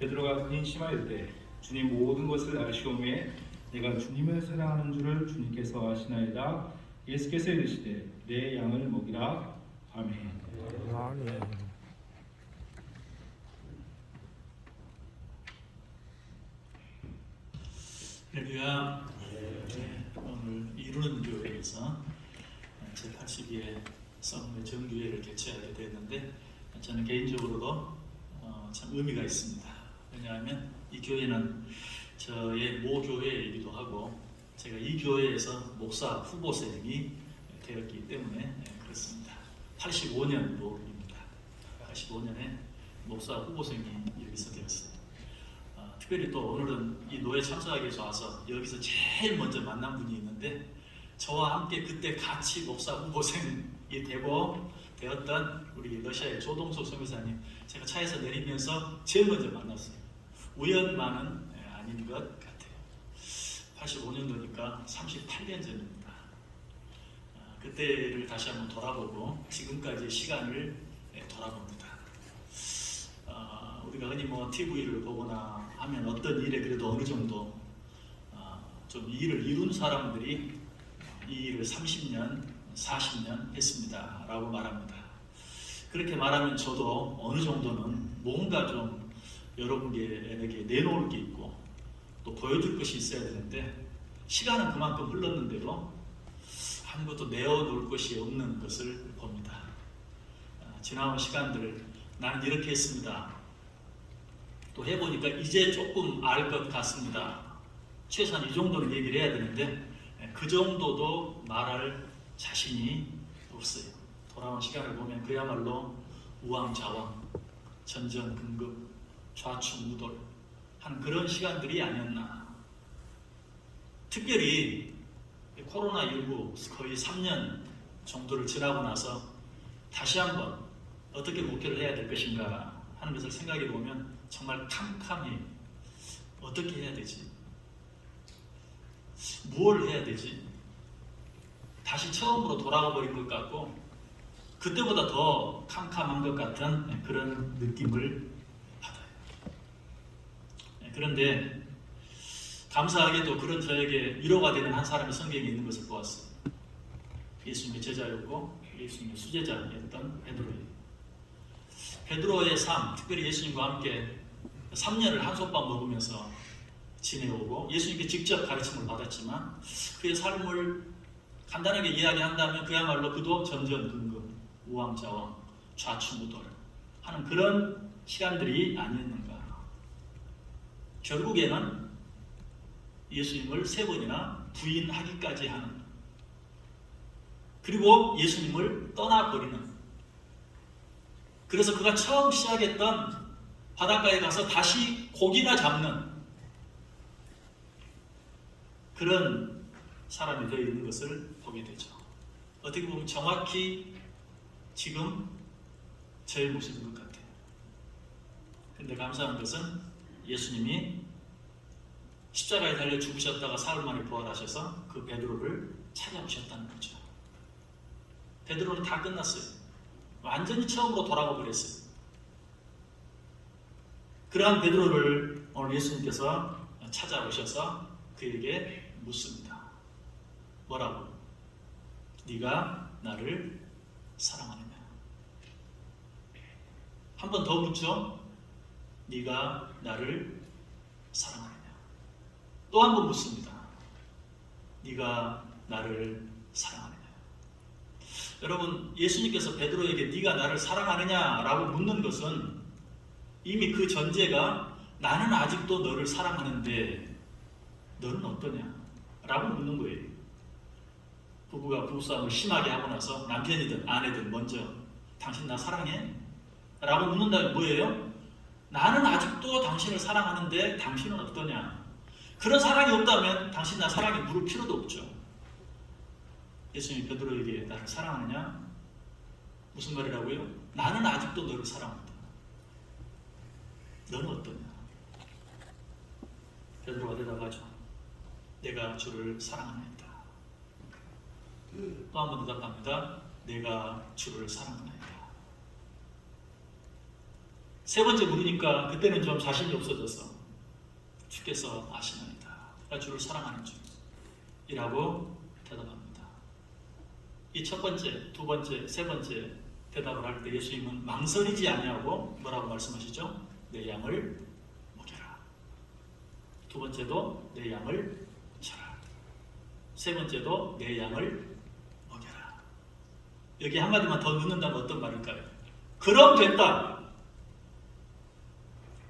베드로가 근심하였되 주님 모든 것을 아시오매 내가 주님을 사랑하는 줄을 주님께서 아시나이다. 예수께서 이르시되 내 양을 먹이라. 아멘. 아멘. 할렐루야. 오늘 이루는 교회에서 제82회 썸의 정규회를 개최하게 되었는데 저는 개인적으로도 참 의미가 있습니다. 왜냐하면 이 교회는 저의 모교회이기도 하고 제가 이 교회에서 목사 후보생이 되었기 때문에 그렇습니다. 85년도입니다. 85년에 목사 후보생이 여기서 되었어요. 특별히 또 오늘은 이 노회 참석하기 위해서 와서 여기서 제일 먼저 만난 분이 있는데 저와 함께 그때 같이 목사 후보생이 되었던 우리 러시아의 조동석 선교사님 제가 차에서 내리면서 제일 먼저 만났어요. 우연만은 아닌 것 같아요. 85년도니까 38년 전입니다. 그때를 다시 한번 돌아보고 지금까지의 시간을 돌아봅니다. 우리가 흔히 뭐 TV를 보거나 하면 어떤 일에 그래도 어느 정도 좀 일을 이룬 사람들이 이 일을 30년, 40년 했습니다 라고 말합니다. 그렇게 말하면 저도 어느 정도는 뭔가 좀 여러분에게 내놓을 게 있고 또 보여줄 것이 있어야 되는데 시간은 그만큼 흘렀는데도 아무것도 내어놓을 것이 없는 것을 봅니다. 지나온 시간들 나는 이렇게 했습니다. 또 해보니까 이제 조금 알 것 같습니다. 최소한 이 정도는 얘기를 해야 되는데 그 정도도 말할 자신이 없어요. 돌아온 시간을 보면 그야말로 우왕좌왕, 전전긍긍, 좌충우돌 하는 그런 시간들이 아니었나. 특별히 코로나19 거의 3년 정도를 지나고 나서 다시 한번 어떻게 목회를 해야 될 것인가 하는 것을 생각해 보면 정말 캄캄히 어떻게 해야 되지? 무엇을 해야 되지? 다시 처음으로 돌아가 버린 것 같고 그때보다 더 캄캄한 것 같은 그런 느낌을 받아요. 그런데 감사하게도 그런 저에게 위로가 되는 한 사람이 성경에 있는 것을 보았어요. 예수님의 제자였고 예수님의 수제자였던 베드로예요. 베드로의 삶, 특별히 예수님과 함께 3년을 한솥밥 먹으면서 지내오고 예수님께 직접 가르침을 받았지만 그의 삶을 간단하게 이야기한다면 그야말로 그도 전전긍긍, 우왕좌왕, 좌충우돌 하는 그런 시간들이 아니었는가. 결국에는 예수님을 3번이나 부인하기까지 하는, 그리고 예수님을 떠나버리는, 그래서 그가 처음 시작했던 바닷가에 가서 다시 고기나 잡는 그런 사람이 되어 있는 것을 보게 되죠. 어떻게 보면 정확히 지금 저의 모습인 것 같아요. 그런데 감사한 것은 예수님이 십자가에 달려 죽으셨다가 사흘 만에 부활하셔서 그 베드로를 찾아오셨다는 거죠. 베드로는 다 끝났어요. 완전히 처음으로 돌아가 버렸어요. 그러한 베드로를 오늘 예수님께서 찾아오셔서 그에게 묻습니다. 뭐라고? 네가 나를 사랑하느냐? 한 번 더 묻죠. 네가 나를 사랑하느냐? 또 한 번 묻습니다. 네가 나를 사랑하느냐? 여러분, 예수님께서 베드로에게 네가 나를 사랑하느냐라고 묻는 것은 이미 그 전제가 나는 아직도 너를 사랑하는데 너는 어떠냐? 라고 묻는 거예요. 부부가 부부싸움을 심하게 하고 나서 남편이든 아내든 먼저 당신 나 사랑해? 라고 묻는다면 뭐예요? 나는 아직도 당신을 사랑하는데 당신은 어떠냐? 그런 사랑이 없다면 당신 나 사랑해 물을 필요도 없죠. 예수님이 베드로에게 나를 사랑하느냐? 무슨 말이라고요? 나는 아직도 너를 사랑한다. 너는 어떠냐? 베드로가 대답하죠. 내가 주를 사랑하나이다. 또 한 번 대답합니다. 내가 주를 사랑하나이다. 세 번째 물으니까 그때는 좀 자신이 없어져서 주께서 아시나이다. 내가 주를 사랑하는 줄이라고 대답합니다. 이 첫 번째, 두 번째, 세 번째 대답을 할 때 예수님은 망설이지 아니하고 뭐라고 말씀하시죠? 내 양을 먹여라. 두 번째도 내 양을 쳐라. 세 번째도 내 양을 먹여라. 여기 한마디만 더 넣는다면 어떤 말일까요? 그럼 됐다.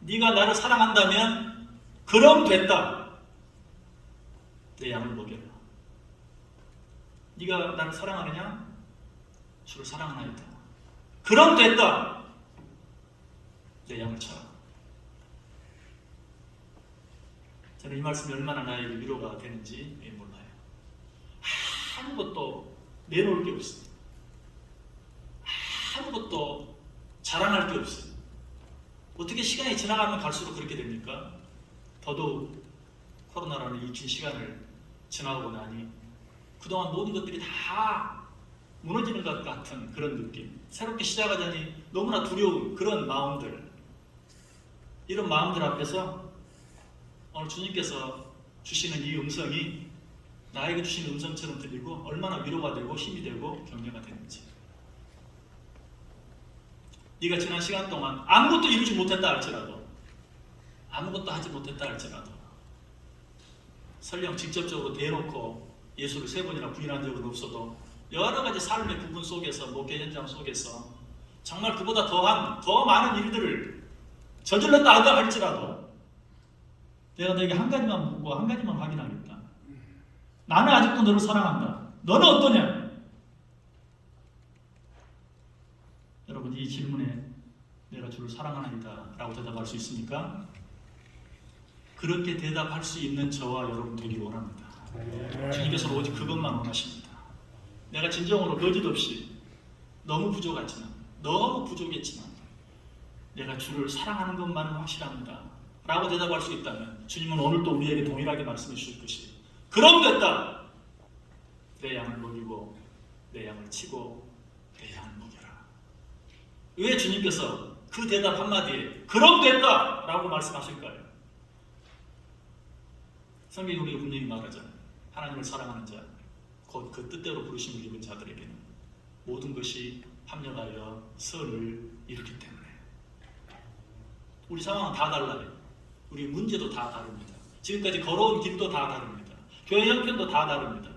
네가 나를 사랑한다면 그럼 됐다. 내 양을 먹여라. 네가 나를 사랑하느냐? 주를 사랑하나이다. 그럼 됐다. 내 양을 쳐라. 저는 이 말씀이 얼마나 나에게 위로가 되는지 몰라요. 아무것도 내놓을 게 없어요. 아무것도 자랑할 게 없어요. 어떻게 시간이 지나가면 갈수록 그렇게 됩니까? 더더욱 코로나라는 이 긴 시간을 지나고 나니 그동안 모든 것들이 다 무너지는 것 같은 그런 느낌, 새롭게 시작하자니 너무나 두려운 그런 마음들, 이런 마음들 앞에서 오늘 주님께서 주시는 이 음성이 나에게 주시는 음성처럼 들리고 얼마나 위로가 되고 힘이 되고 격려가 되는지. 네가 지난 시간 동안 아무것도 이루지 못했다 할지라도, 아무것도 하지 못했다 할지라도, 설령 직접적으로 대놓고 예수를 3번이나 부인한 적은 없어도 여러 가지 삶의 부분 속에서, 목회 현장 속에서 정말 그보다 더 많은 일들을 저질렀다 하다 할지라도 내가 너에게 한 가지만 묻고 한 가지만 확인하겠다. 나는 아직도 너를 사랑한다. 너는 어떠냐? 여러분, 이 질문에 내가 주를 사랑하나이다 라고 대답할 수 있습니까? 그렇게 대답할 수 있는 저와 여러분 되길 원합니다. 주님께서는 오직 그것만 원하십니다. 내가 진정으로 거짓없이 너무 부족하지만, 너무 부족했지만 내가 주를 사랑하는 것만은 확실합니다 라고 대답할 수 있다면 주님은 오늘도 우리에게 동일하게 말씀해 주실 것이, 그럼 됐다. 내 양을 먹이고 내 양을 치고 내 양을 먹여라. 왜 주님께서 그 대답 한마디에 그럼 됐다 라고 말씀하실까요? 성경이 우리가 분명히 말하잖아요. 하나님을 사랑하는 자, 곧 그 뜻대로 부르심을 입은 자들에게는 모든 것이 합력하여 선을 이루기 때문에. 우리 상황은 다 달라요. 우리 문제도 다 다릅니다. 지금까지 걸어온 길도 다 다릅니다. 교회 형편도 다 다릅니다.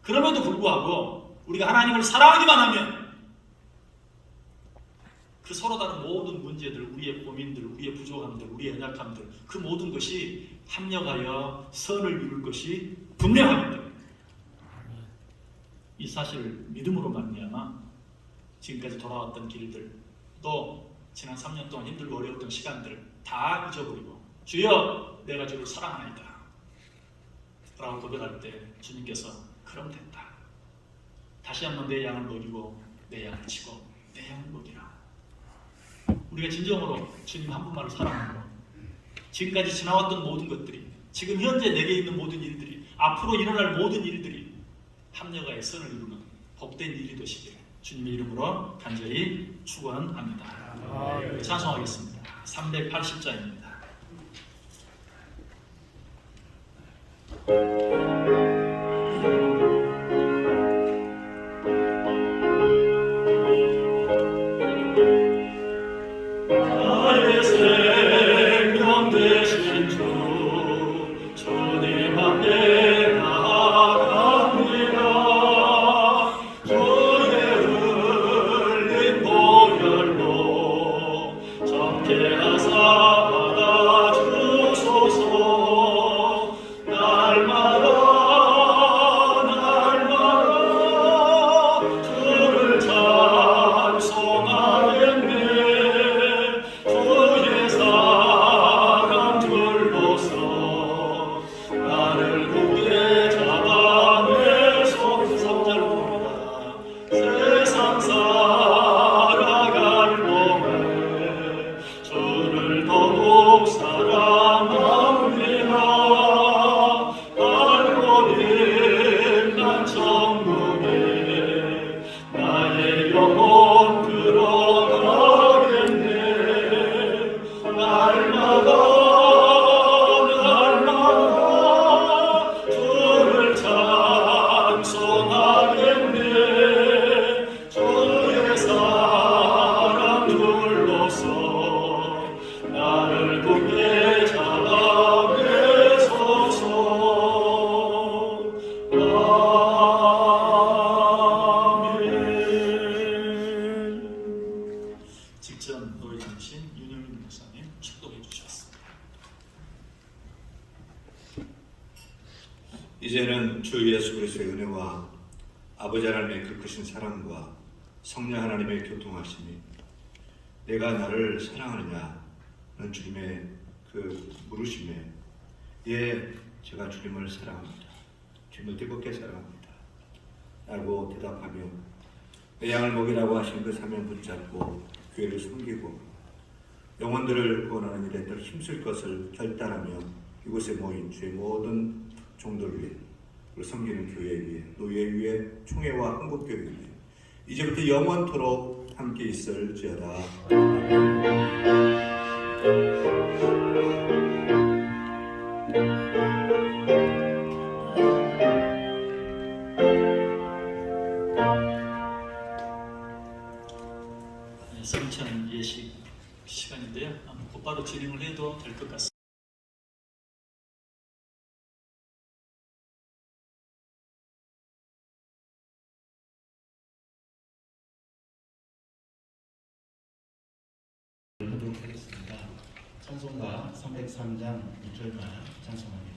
그럼에도 불구하고 우리가 하나님을 사랑하기만 하면 그 서로 다른 모든 문제들, 우리의 고민들, 우리의 부족함들, 우리의 연약함들, 그 모든 것이 합력하여 선을 이룰 것이 분명합니다. 이 사실을 믿음으로 말미암아 지금까지 돌아왔던 길들, 또 지난 3년 동안 힘들고 어려웠던 시간들 다 잊어버리고 주여 내가 주를 사랑하나이다 라고 고백할 때 주님께서 그럼 됐다. 다시 한번 내 양을 먹이고 내 양을 치고 내 양을 먹이라. 우리가 진정으로 주님 한 분만을 사랑하고 지금까지 지나왔던 모든 것들이, 지금 현재 내게 있는 모든 일들이, 앞으로 일어날 모든 일들이 합력하여 선을 이루는 복된 일이 되시기를 주님의 이름으로 간절히 축원합니다. 찬송하겠습니다. 380자입니다. 나의 직전 노회 장신 윤영민 목사님 축도해 주셨습니다. 이제는 주 예수 그리스도의 은혜와 아버지 하나님의 그 크신 사랑과 성령 하나님의 교통하심이 내가 나를 사랑하느냐는 주님의 그 물으심에 예, 제가 주님을 사랑합니다. 주님을 뜨겁게 사랑합니다. 라고 대답하며 내 양을 먹이라고 하신 그 사명 붙잡고 교회를 섬기고 영혼들을 구원하는 일에 늘 힘쓸 것을 결단하며 이곳에 모인 주의 모든 종들 위해 그리고 섬기는 교회 위에 노예 위에 총회와 한국교회 위에 이제부터 영원토록 함께 있을지어다. 성찬 예식 시간인데요. 곧바로 진행을 해도 될 것 같습니다. 하도록 하겠습니다. 찬송가 303장 1절만 찬송합니다.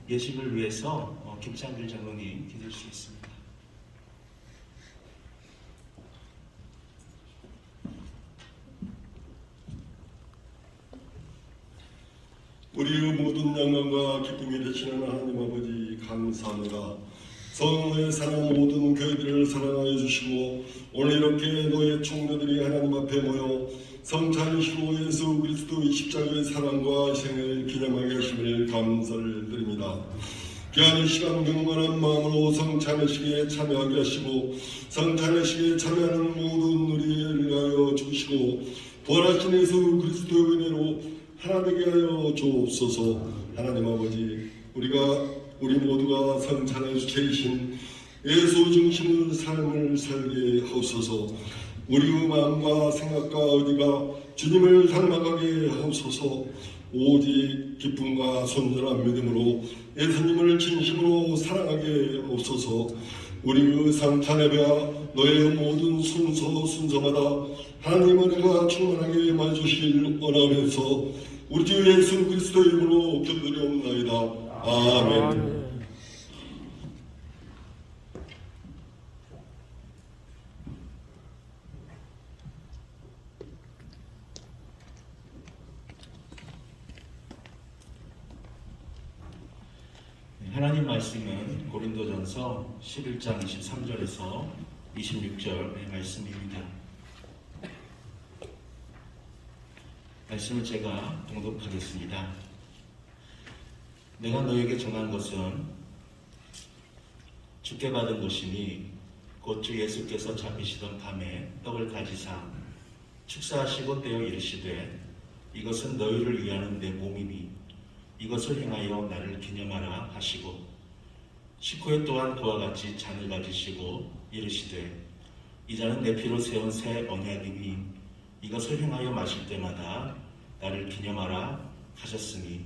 예식을 위해서 김창길 장로님 기도해 주시겠습니다. 우리의 모든 영광과 기쁨이 되시는 하나님 아버지 감사합니다. 성령의 사랑 모든 교회들을 사랑하여 주시고 오늘 이렇게 너의 총무들이 하나님 앞에 모여 성찬이시고 예수 그리스도의 십자가의 사랑과 희생을 기념하게 하심을 감사를 드립니다. 귀한 이 시간 경건한 마음으로 성찬의식에 참여하게 하시고 성찬의식에 참여하는 모든 우리를 위하여 주시고 부활하신 예수 그리스도의 은혜로 하나 되게 하여 주옵소서. 하나님 아버지 우리 모두가 성찬의 주체이신 예수 중심의 삶을 살게 하옵소서. 우리의 마음과 생각과 의지가 주님을 닮아가게 하옵소서. 오직 기쁨과 순전한 믿음으로 예수님을 진심으로 사랑하게 하옵소서. 우리의 성찬 예배와 너의 모든 순서마다 하나님 은혜가 충만하게 임하주시길 원하면서 우리 주 예수 그리스도의 이름으로 기도드리옵나이다. 아멘. 하나님 말씀은 고린도전서 11장 23절에서 26절의 말씀입니다. 말씀을 제가 봉독하겠습니다. 내가 너에게 정한 것은 주께 받은 것이니 곧 주 예수께서 잡히시던 밤에 떡을 가지사 축사하시고 떼어 이르시되 이것은 너희를 위하는 내 몸이니 이것을 행하여 나를 기념하라 하시고 식후에 또한 그와 같이 잔을 가지시고 이르시되 이 잔은 내 피로 세운 새 언약이니 이것을 행하여 마실 때마다 나를 기념하라 하셨으니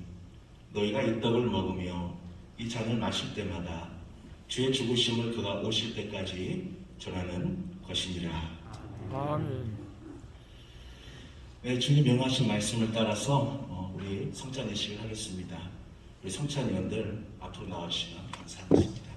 너희가 이 떡을 먹으며 이 잔을 마실 때마다 주의 죽으심을 그가 오실 때까지 전하는 것이니라. 아멘. 네, 주님 명하신 말씀을 따라서 우리 성찬 예식을 하겠습니다. 우리 성찬위원들 앞으로 나와주시면 감사하겠습니다.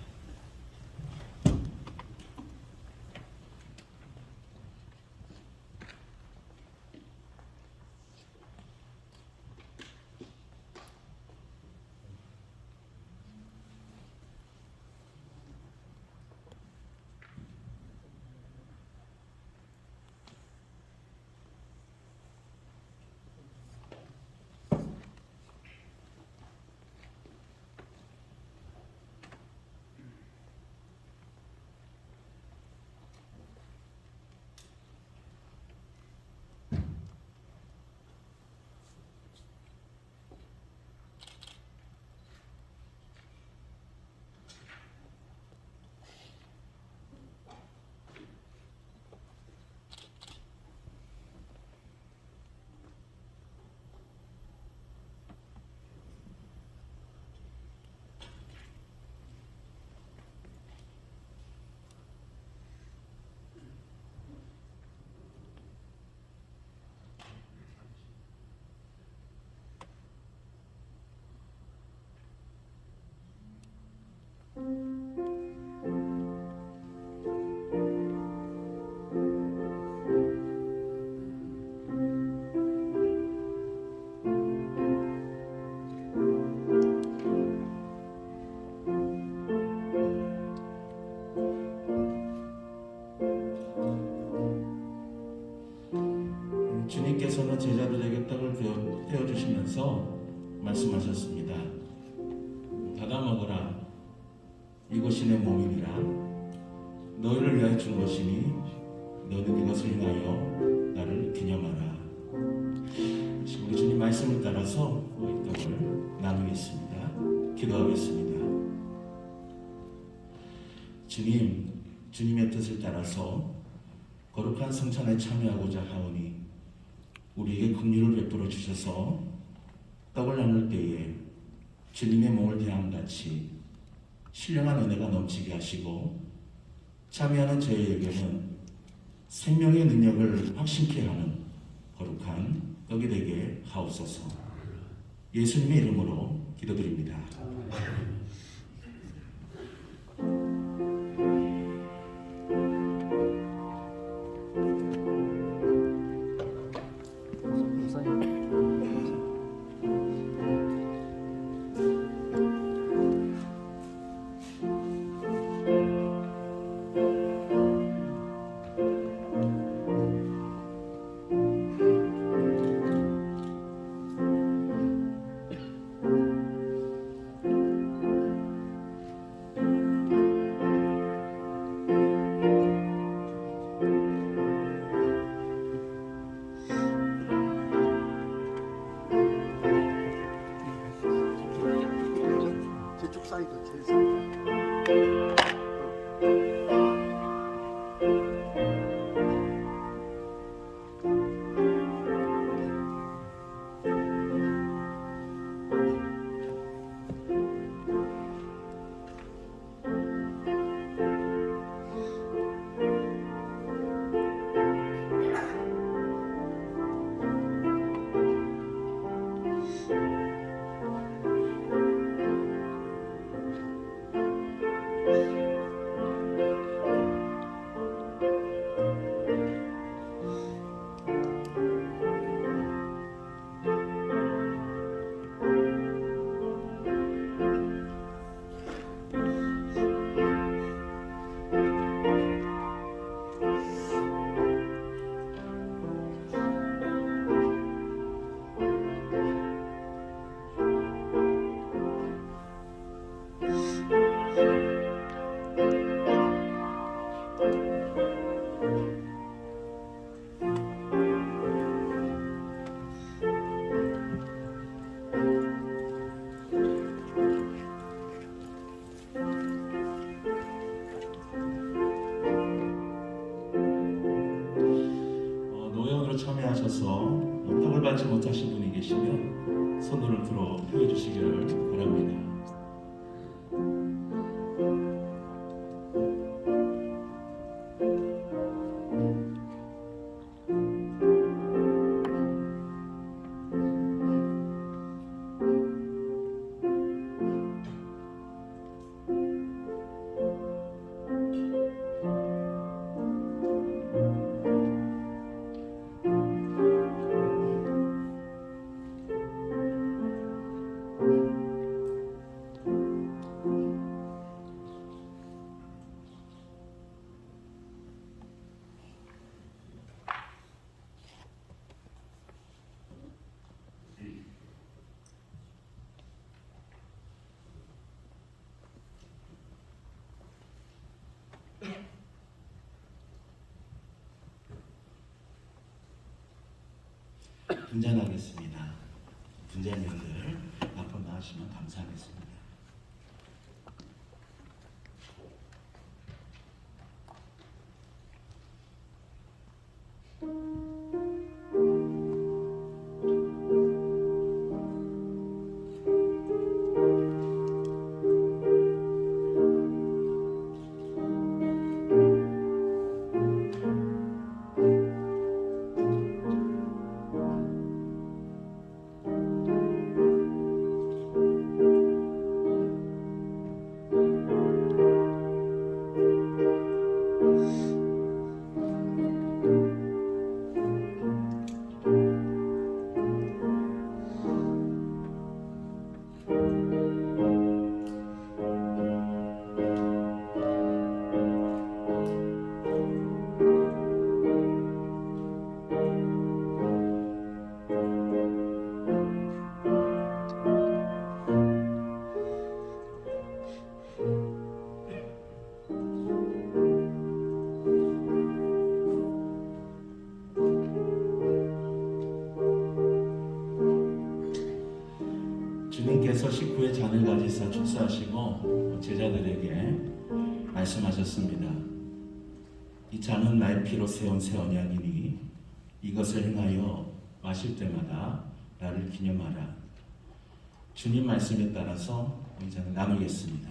말씀하셨습니다. 받아 먹어라. 이것이 내 몸이니라. 너희를 위하여 준 것이니 너는 이것을 행하여 나를 기념하라. 우리 주님 말씀을 따라서 이 떡을 나누겠습니다. 기도하겠습니다. 주님, 주님의 뜻을 따라서 거룩한 성찬에 참여하고자 하오니 우리에게 긍휼을 베풀어 주셔서 떡을 나눌 때에 주님의 몸을 대함같이 신령한 은혜가 넘치게 하시고 참여하는 저희에게는 생명의 능력을 확신케 하는 거룩한 떡이 되게 하옵소서. 예수님의 이름으로 기도드립니다. 저쪽 사이드, 제 사이드. 노예원으로 참여하셔서 떡을 받지 못하신 분이 계시면 손으로 들어 표해 주시기를 바랍니다. 분잔하겠습니다. 분잔님들 앞으로 나오시면 감사하겠습니다. 예수님께서 식후에 잔을 가지사 축사하시고 제자들에게 말씀하셨습니다. 이 잔은 나의 피로 세운 새 언약이니 이것을 행하여 마실 때마다 나를 기념하라. 주님 말씀에 따라서 이 잔을 나누겠습니다.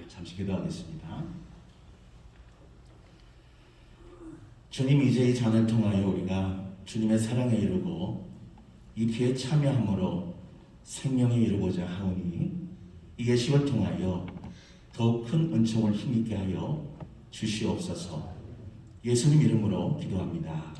잠시 기도하겠습니다. 주님, 이제 이 잔을 통하여 우리가 주님의 사랑에 이르고 이 피에 참여함으로 생명에 이르고자 하오니 이 예식을 통하여 더욱 큰 은총을 힘있게 하여 주시옵소서. 예수님 이름으로 기도합니다.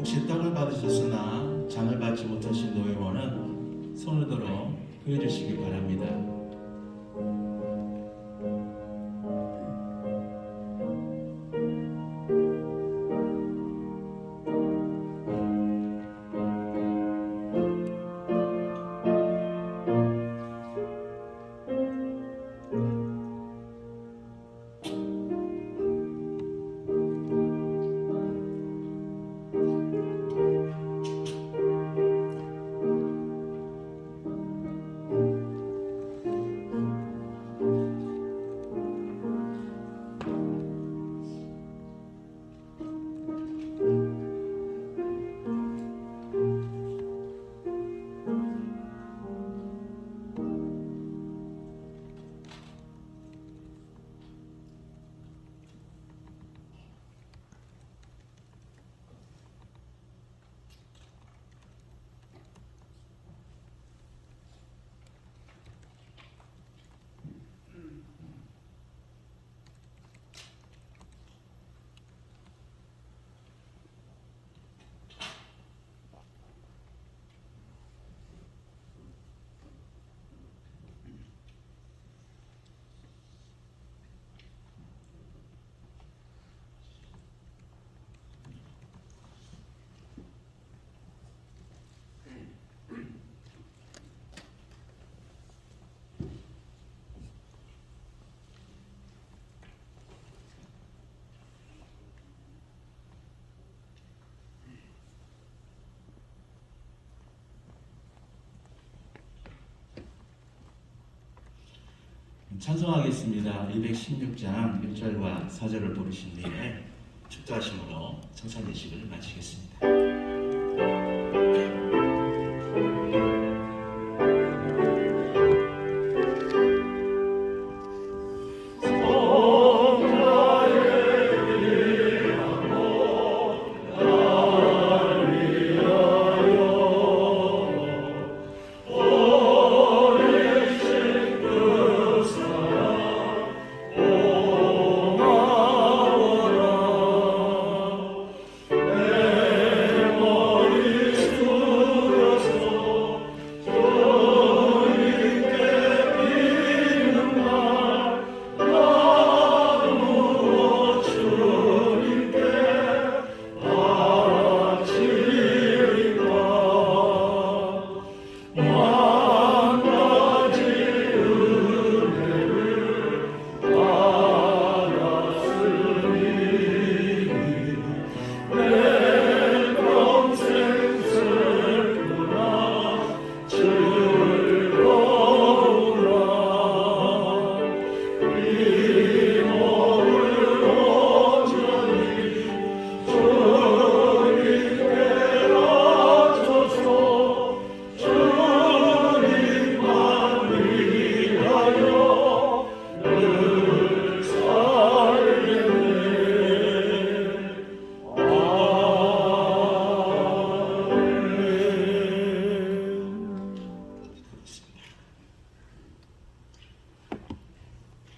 혹시 떡을 받으셨으나 잔을 받지 못하신 노회원은 손을 들어 보여주시기 바랍니다. 찬송하겠습니다. 216장 1절과 4절을 부르신 뒤에 축도하심으로 청산 예식을 마치겠습니다.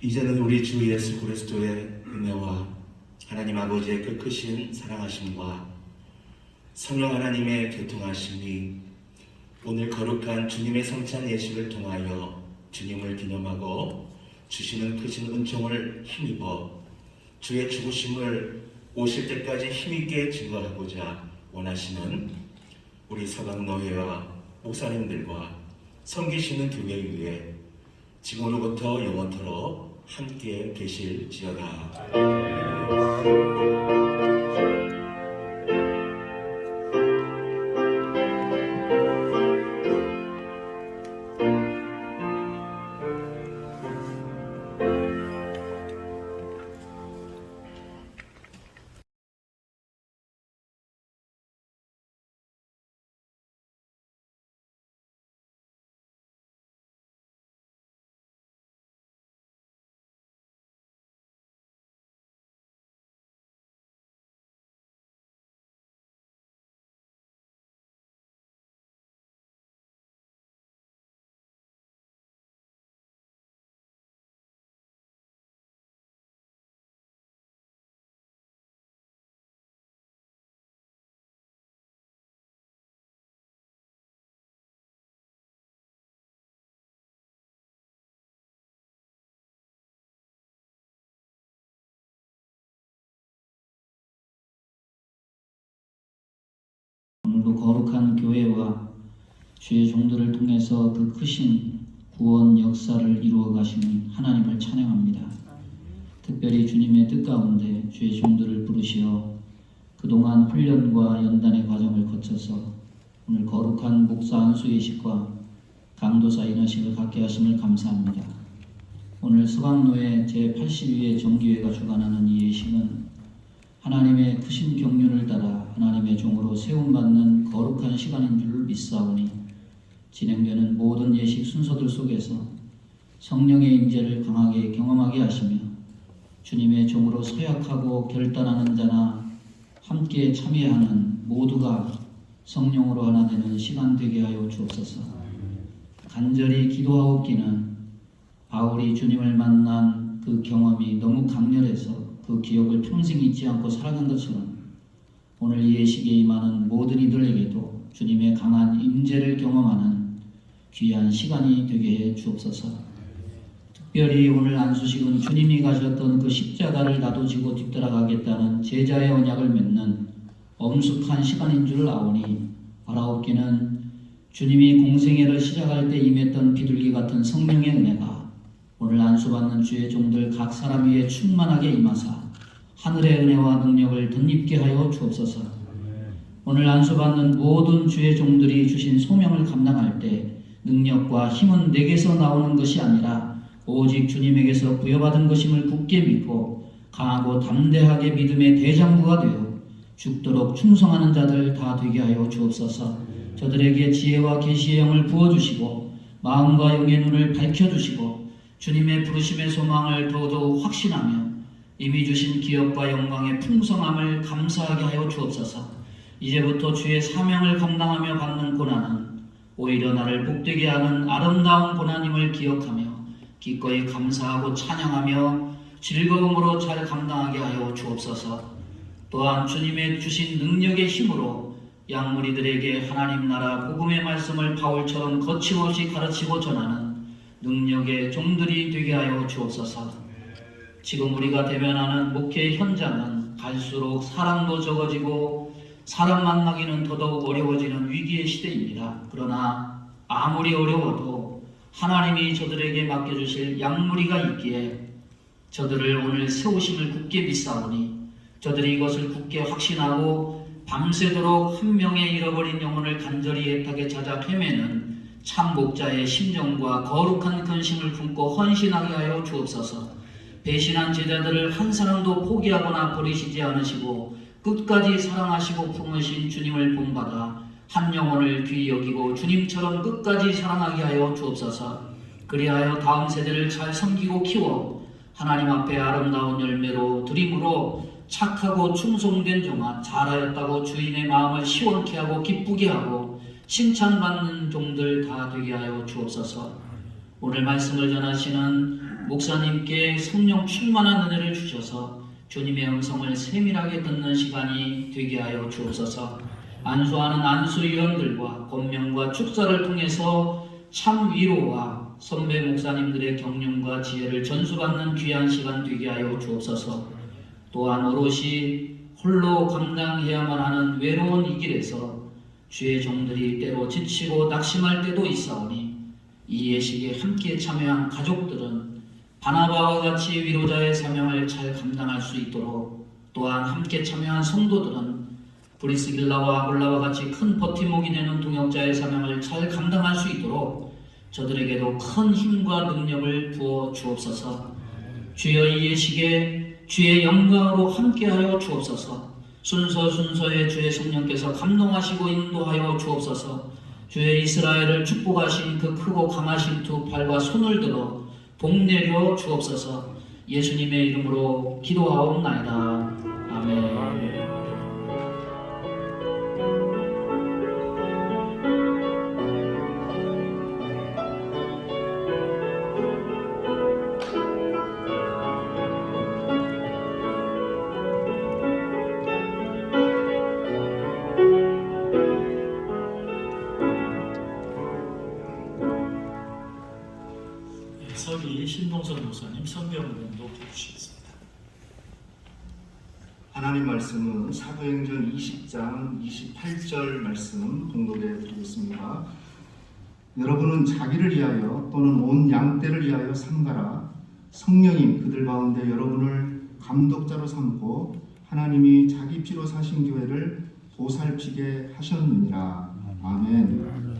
이제는 우리 주 예수 그리스도의 은혜와 하나님 아버지의 그 크신 사랑하심과 성령 하나님의 교통하심이 오늘 거룩한 주님의 성찬 예식을 통하여 주님을 기념하고 주시는 크신 은총을 힘입어 주의 죽으심을 오실 때까지 힘있게 증거하고자 원하시는 우리 서강노회와 목사님들과 섬기시는 교회 위에 지금으로부터 영원토록 함께 계실지어다. 오늘도 거룩한 교회와 주의 종들을 통해서 그 크신 구원 역사를 이루어 가시는 하나님을 찬양합니다. 특별히 주님의 뜻 가운데 주의 종들을 부르시어 그동안 훈련과 연단의 과정을 거쳐서 오늘 거룩한 목사 안수 예식과 강도사 인허식을 갖게 하심을 감사합니다. 오늘 서강노회 제82회 정기회가 주관하는 이 예식은 하나님의 크신 경륜을 따라 하나님의 종으로 세움받는 거룩한 시간인 줄 믿사오니 진행되는 모든 예식 순서들 속에서 성령의 임재를 강하게 경험하게 하시며 주님의 종으로 서약하고 결단하는 자나 함께 참여하는 모두가 성령으로 하나 되는 시간 되게 하여 주옵소서. 간절히 기도하옵기는 바울이 주님을 만난 그 경험이 너무 강렬해서 그 기억을 평생 잊지 않고 살아간 것처럼 오늘 이 예식에 임하는 모든 이들에게도 주님의 강한 임재를 경험하는 귀한 시간이 되게 해 주옵소서. 특별히 오늘 안수식은 주님이 가셨던 그 십자가를 나도 지고 뒤따라가겠다는 제자의 언약을 맺는 엄숙한 시간인 줄 아오니 바라옵기는 주님이 공생애를 시작할 때 임했던 비둘기 같은 성령의 은혜가 오늘 안수받는 주의 종들 각 사람 위에 충만하게 임하사 하늘의 은혜와 능력을 덧입게 하여 주옵소서. 오늘 안수받는 모든 주의 종들이 주신 소명을 감당할 때 능력과 힘은 내게서 나오는 것이 아니라 오직 주님에게서 부여받은 것임을 굳게 믿고 강하고 담대하게 믿음의 대장부가 되어 죽도록 충성하는 자들 다 되게 하여 주옵소서. 저들에게 지혜와 계시의 영을 부어주시고 마음과 영의 눈을 밝혀주시고 주님의 부르심의 소망을 더더욱 확신하며 이미 주신 기업과 영광의 풍성함을 감사하게 하여 주옵소서. 이제부터 주의 사명을 감당하며 받는 고난은 오히려 나를 복되게 하는 아름다운 고난임을 기억하며 기꺼이 감사하고 찬양하며 즐거움으로 잘 감당하게 하여 주옵소서. 또한 주님의 주신 능력의 힘으로 양무리들에게 하나님 나라 복음의 말씀을 바울처럼 거침없이 가르치고 전하는 능력의 종들이 되게 하여 주옵소서. 지금 우리가 대면하는 목회 현장은 갈수록 사람도 적어지고 사람 만나기는 더더욱 어려워지는 위기의 시대입니다. 그러나 아무리 어려워도 하나님이 저들에게 맡겨주실 양무리가 있기에 저들을 오늘 세우심을 굳게 믿사오니 저들이 이것을 굳게 확신하고 밤새도록 한 명의 잃어버린 영혼을 간절히 애타게 찾아 헤매는 참 목자의 심정과 거룩한 근심을 품고 헌신하게 하여 주옵소서. 배신한 제자들을 한 사람도 포기하거나 버리시지 않으시고 끝까지 사랑하시고 품으신 주님을 본받아 한 영혼을 귀히 여기고 주님처럼 끝까지 사랑하게 하여 주옵소서. 그리하여 다음 세대를 잘 섬기고 키워 하나님 앞에 아름다운 열매로 드림으로 착하고 충성된 종아 잘하였다고 주인의 마음을 시원케 하고 기쁘게 하고 칭찬받는 종들 다 되게 하여 주옵소서. 오늘 말씀을 전하시는 목사님께 성령 충만한 은혜를 주셔서 주님의 음성을 세밀하게 듣는 시간이 되게 하여 주옵소서. 안수하는 안수위원들과 권면과 축사를 통해서 참 위로와 선배 목사님들의 경륜과 지혜를 전수받는 귀한 시간 되게 하여 주옵소서. 또한 오롯이 홀로 감당해야만 하는 외로운 이 길에서 주의 종들이 때로 지치고 낙심할 때도 있사오니 이 예식에 함께 참여한 가족들은 바나바와 같이 위로자의 사명을 잘 감당할 수 있도록, 또한 함께 참여한 성도들은 브리스길라와 아굴라와 같이 큰 버팀목이 되는 동역자의 사명을 잘 감당할 수 있도록 저들에게도 큰 힘과 능력을 부어 주옵소서. 주여 이 예식에 주의 영광으로 함께하여 주옵소서. 순서에 주의 성령께서 감동하시고 인도하여 주옵소서. 주의 이스라엘을 축복하신 그 크고 강하신 두 팔과 손을 들어 복 내려 주옵소서. 예수님의 이름으로 기도하옵나이다. 아멘. 서기 신동선 목사님 성경운동도 해주시겠습니다. 하나님 말씀은 사도행전 20장 28절 말씀 공독해 드리겠습니다. 여러분은 자기를 위하여 또는 온 양떼를 위하여 삼가라. 성령이 그들 가운데 여러분을 감독자로 삼고 하나님이 자기 피로 사신 교회를 보살피게 하셨느니라. 아멘.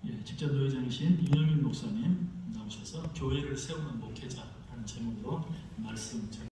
예, 직접 노회장이신 이영민 목사님 나오셔서 교회를 세우는 목회자라는 제목으로 말씀 전해